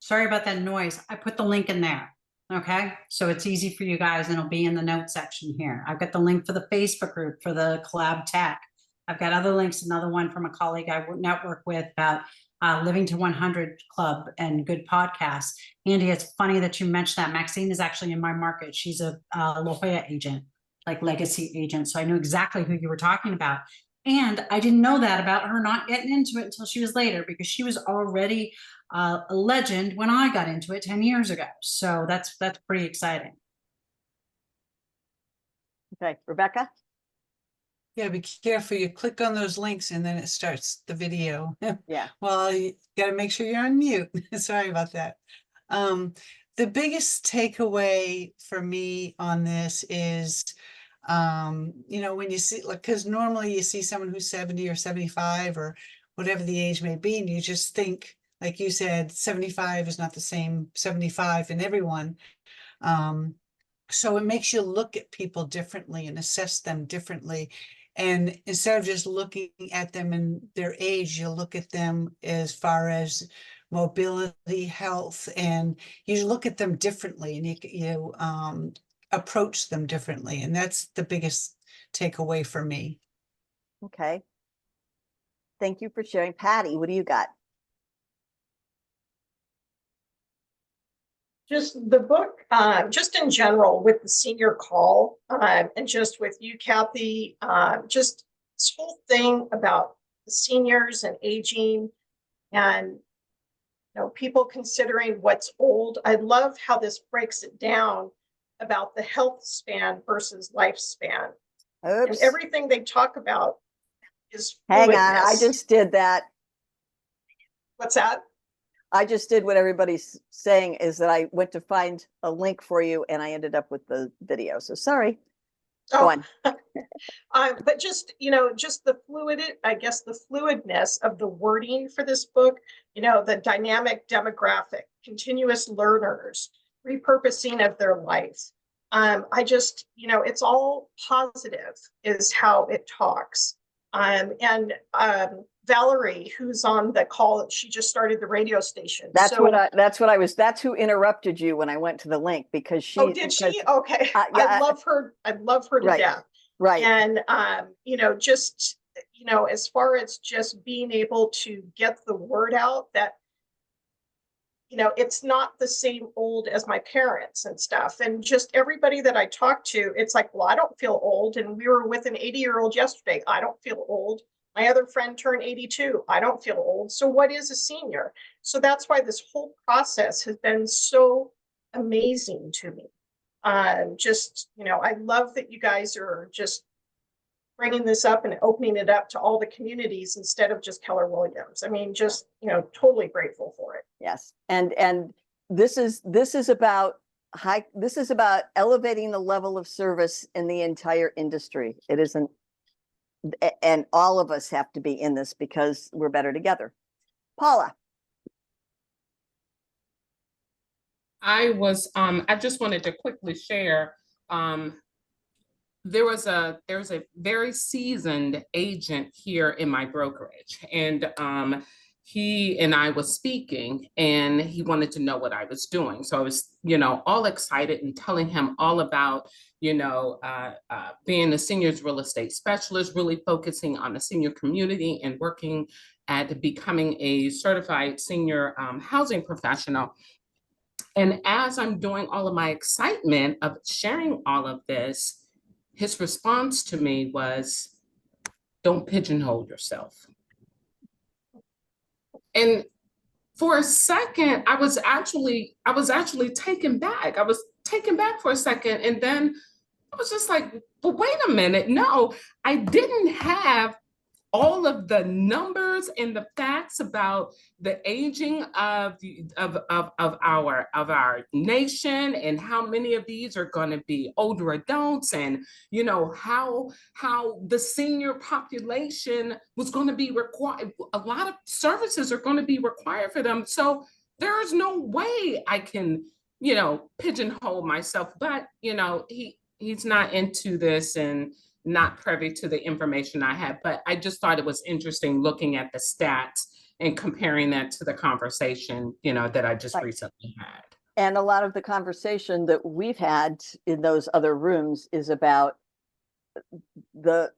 Sorry about that noise. I put the link in there. Okay, so it's easy for you guys and it'll be in the notes section here. I've got the link for the Facebook group for the Collab Tech. I've got other links, another one from a colleague I network with about Living to 100 Club and good podcasts. Andy, it's funny that you mentioned that. Maxine is actually in my market. She's a La Jolla agent, like legacy agent. So I knew exactly who you were talking about. And I didn't know that about her not getting into it until she was later, because she was already a legend when I got into it 10 years ago. So that's pretty exciting. Okay, Rebecca? Yeah, be careful. You click on those links and then it starts the video. Yeah. Well, you got to make sure you're on mute. Sorry about that. The biggest takeaway for me on this is, you know, when you see, like, because normally you see someone who's 70 or 75 or whatever the age may be, and you just think, like you said, 75 is not the same 75 in everyone. So it makes you look at people differently and assess them differently. And instead of just looking at them in their age, you look at them as far as mobility, health, and you look at them differently, and you approach them differently. And that's the biggest takeaway for me. Okay. Thank you for sharing. Patty, what do you got? Just the book, just in general with the senior call, and just with you, Cathi, just this whole thing about the seniors and aging and, you know, people considering what's old. I love how this breaks it down about the health span versus lifespan. And Oops. everything they talk about is Hang on, I fluidness. just did that. What's that? I just did what everybody's saying, is that I went to find a link for you and I ended up with the video. So sorry. Go on. But just, you know, just the fluidness of the wording for this book, you know, the dynamic demographic, continuous learners, repurposing of their life. I just, you know, it's all positive is how it talks. Valerie, who's on the call, she just started the radio station. That's who interrupted you when I went to the link, because she. Oh, did she? Okay. Yeah, I love her to right, death. Right. And, you know, just, you know, as far as just being able to get the word out that, you know, it's not the same old as my parents and stuff. And just everybody that I talk to, it's like, well, I don't feel old. And we were with an 80-year-old yesterday. I don't feel old. My other friend turned 82. I don't feel old. So what is a senior? So that's why this whole process has been so amazing to me. Just, you know, I love that you guys are just bringing this up and opening it up to all the communities instead of just Keller Williams. I mean, just, you know, totally grateful for it. Yes. And this is about elevating the level of service in the entire industry. It isn't, and all of us have to be in this because we're better together. Paula. I just wanted to quickly share, there's a very seasoned agent here in my brokerage, and he and I was speaking, and he wanted to know what I was doing. So I was, you know, all excited and telling him all about, you know, being a seniors real estate specialist, really focusing on the senior community and working at becoming a certified senior housing professional. And as I'm doing all of my excitement of sharing all of this, his response to me was, don't pigeonhole yourself. And for a second, I was actually taken back. I was taken back for a second. And then I was just like, but wait a minute. No, I didn't have all of the numbers and the facts about the aging of our nation, and how many of these are going to be older adults, and you know how the senior population was going to be required. A lot of services are going to be required for them. So there is no way I can, you know, pigeonhole myself. But you know, he's not into this and not privy to the information I had, but I just thought it was interesting looking at the stats and comparing that to the conversation, you know, that I just recently had. And a lot of the conversation that we've had in those other rooms is about the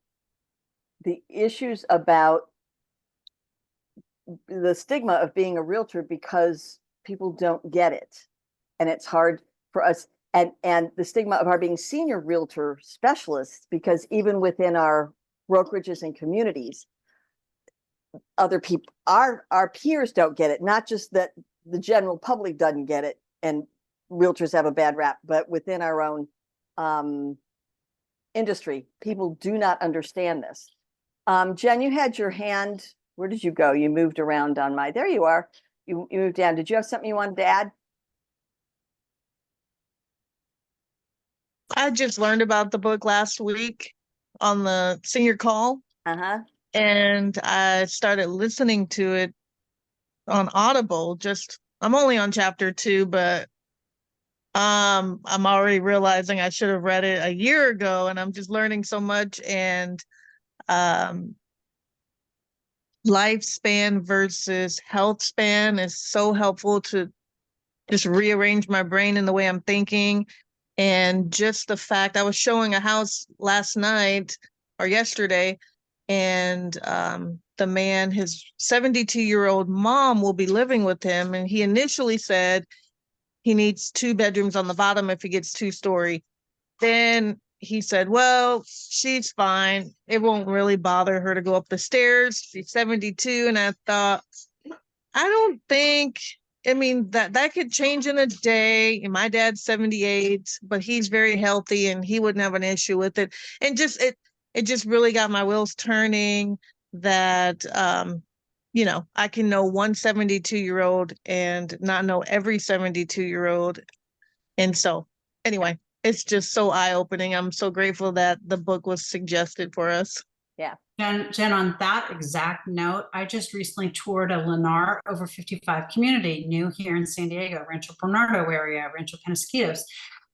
issues about the stigma of being a realtor, because people don't get it. And it's hard for us. And the stigma of our being senior realtor specialists, because even within our brokerages and communities, other people, our peers don't get it. Not just that the general public doesn't get it and realtors have a bad rap, but within our own industry, people do not understand this. Jen, you had your hand. Where did you go? You moved around on my, there you are. You moved down. Did you have something you wanted to add? I just learned about the book last week on the senior call. And I started listening to it on Audible. I'm only on chapter 2, but I'm already realizing I should have read it a year ago, and I'm just learning so much. And lifespan versus health span is so helpful to just rearrange my brain in the way I'm thinking. And just the fact, I was showing a house last night or yesterday, and the man, his 72-year-old mom will be living with him. And he initially said he needs 2 bedrooms on the bottom if he gets 2-story. Then he said, well, she's fine. It won't really bother her to go up the stairs. She's 72. And I thought, I don't think, I mean, that could change in a day. And my dad's 78, but he's very healthy and he wouldn't have an issue with it. And just it just really got my wheels turning that you know, I can know one 72-year-old and not know every 72-year-old. And so anyway, it's just so eye-opening. I'm so grateful that the book was suggested for us. Yeah. Jen, on that exact note, I just recently toured a Lennar over 55 community, new here in San Diego, Rancho Bernardo area, Rancho Penasquitos.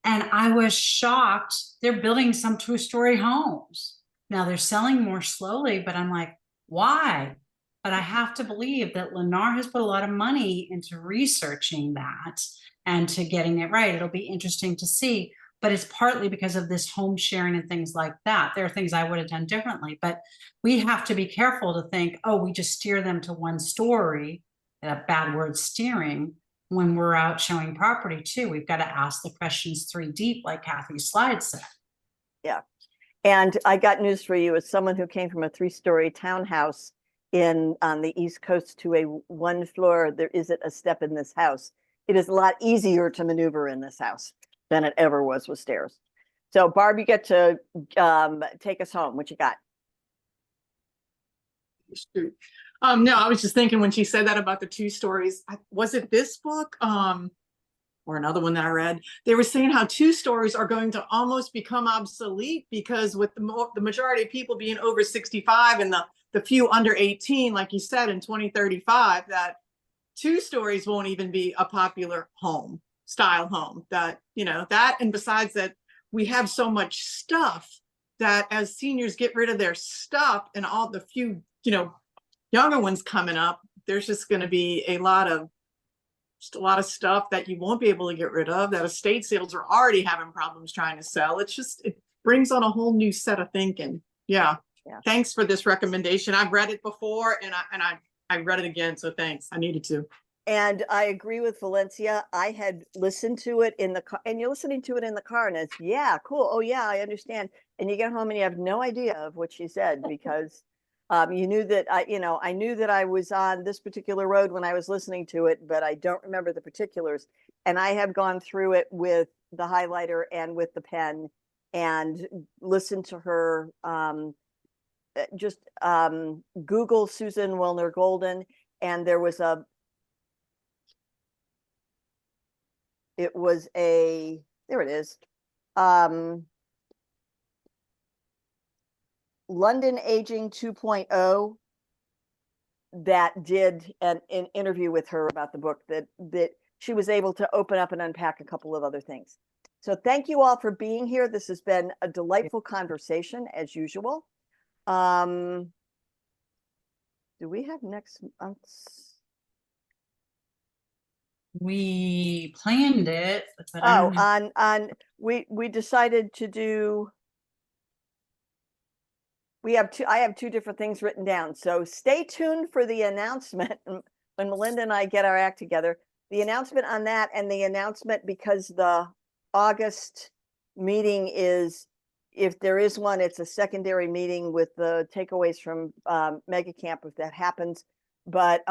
And I was shocked. They're building some 2-story homes. Now they're selling more slowly, but I'm like, why? But I have to believe that Lennar has put a lot of money into researching that and to getting it right. It'll be interesting to see. But it's partly because of this home sharing and things like that. There are things I would have done differently, but we have to be careful to think, oh, we just steer them to 1 story, a bad word, steering, when we're out showing property too. We've got to ask the questions 3 deep, like Cathy's slide said. Yeah. And I got news for you as someone who came from a 3-story townhouse on the East Coast to a 1 floor. There isn't a step in this house. It is a lot easier to maneuver in this house than it ever was with stairs. So Barb, you get to take us home. What you got? No, I was just thinking when she said that about the 2 stories, was it this book or another one that I read? They were saying how 2 stories are going to almost become obsolete because with the majority of people being over 65 and the few under 18, like you said, in 2035, that 2 stories won't even be a popular style home. That, you know, that, and besides that, we have so much stuff that as seniors get rid of their stuff and all the few, you know, younger ones coming up, there's just going to be a lot of stuff that you won't be able to get rid of, that estate sales are already having problems trying to sell. It brings on a whole new set of thinking. Yeah. Thanks for this recommendation. I've read it before and I read it again. So thanks. I needed to. And I agree with Valencia. I had listened to it in the car, and you're listening to it in the car, and it's, yeah, cool. Oh yeah, I understand. And you get home and you have no idea of what she said because you knew that I knew that I was on this particular road when I was listening to it, but I don't remember the particulars. And I have gone through it with the highlighter and with the pen, and listen to her. Just Google Susan Wilner Golden, and there was a there it is. London Aging 2.0 that did an interview with her about the book that she was able to open up and unpack a couple of other things. So thank you all for being here. This has been a delightful conversation as usual. Do we have next month's? We planned it, but I Oh, don't have- we decided to do. I have two different things written down. So stay tuned for the announcement when Melinda and I get our act together. The announcement on that, and the announcement, because the August meeting is, if there is one, it's a secondary meeting with the takeaways from Mega Camp if that happens. But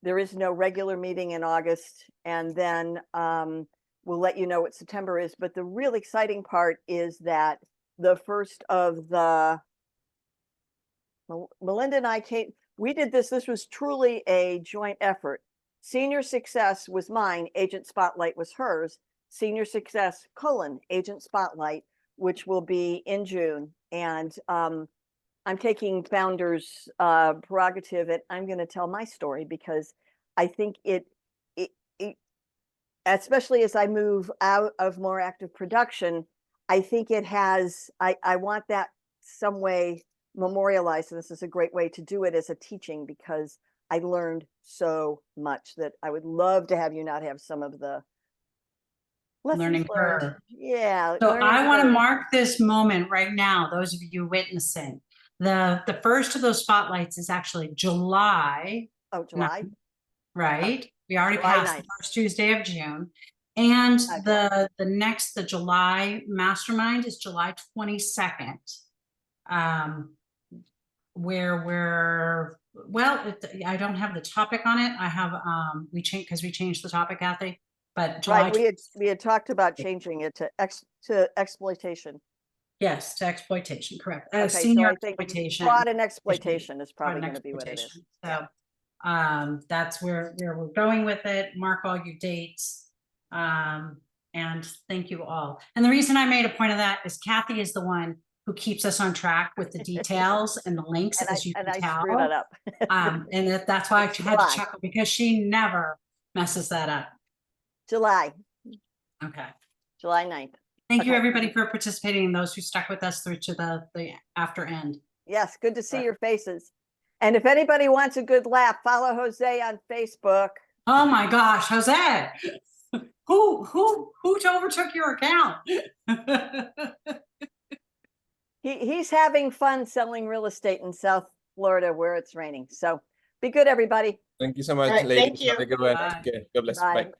there is no regular meeting in August, and then we'll let you know what September is. But the real exciting part is that the first of the Melinda and I, Kate, we did this. This was truly a joint effort. Senior Success was mine. Agent Spotlight was hers. Senior Success, Agent Spotlight, which will be in June. And I'm taking founder's prerogative, and I'm going to tell my story because I think it, especially as I move out of more active production, I think it has, I want that some way memorialized. And this is a great way to do it as a teaching, because I learned so much that I would love to have you not have some of the lessons Learning learned. curve. Yeah. So learning I want to curve. mark this moment right now, those of you witnessing. The first of those spotlights is actually July. Oh, July. Right. We already July passed 9th. the first Tuesday of June. And Okay. the July Mastermind is July 22nd. Where we're, well, I don't have the topic on it. I have, we changed the topic, Cathi, but July. Right, we had talked about changing it to exploitation. Yes, to exploitation, correct. Okay, Senior so I think exploitation. fraud and exploitation is Fraud probably and going to be what it is. exploitation. So that's where we're going with it. Mark all your dates. And thank you all. And the reason I made a point of that is Cathi is the one who keeps us on track with the details and the links, as you can I tell. screwed that up. And that's why I It's had to July. chuckle, because she never messes that up. July Okay. 9th. Thank you, Okay. everybody, for participating, and those who stuck with us through to the after end. Yes, good to see your faces. And if anybody wants a good laugh, follow Jose on Facebook. Oh my gosh, Jose, who overtook your account? He's having fun selling real estate in South Florida where it's raining. So be good, everybody. Thank you so much, All right, ladies. thank you. Have a good one. Bye. Okay, God bless. Bye. Bye.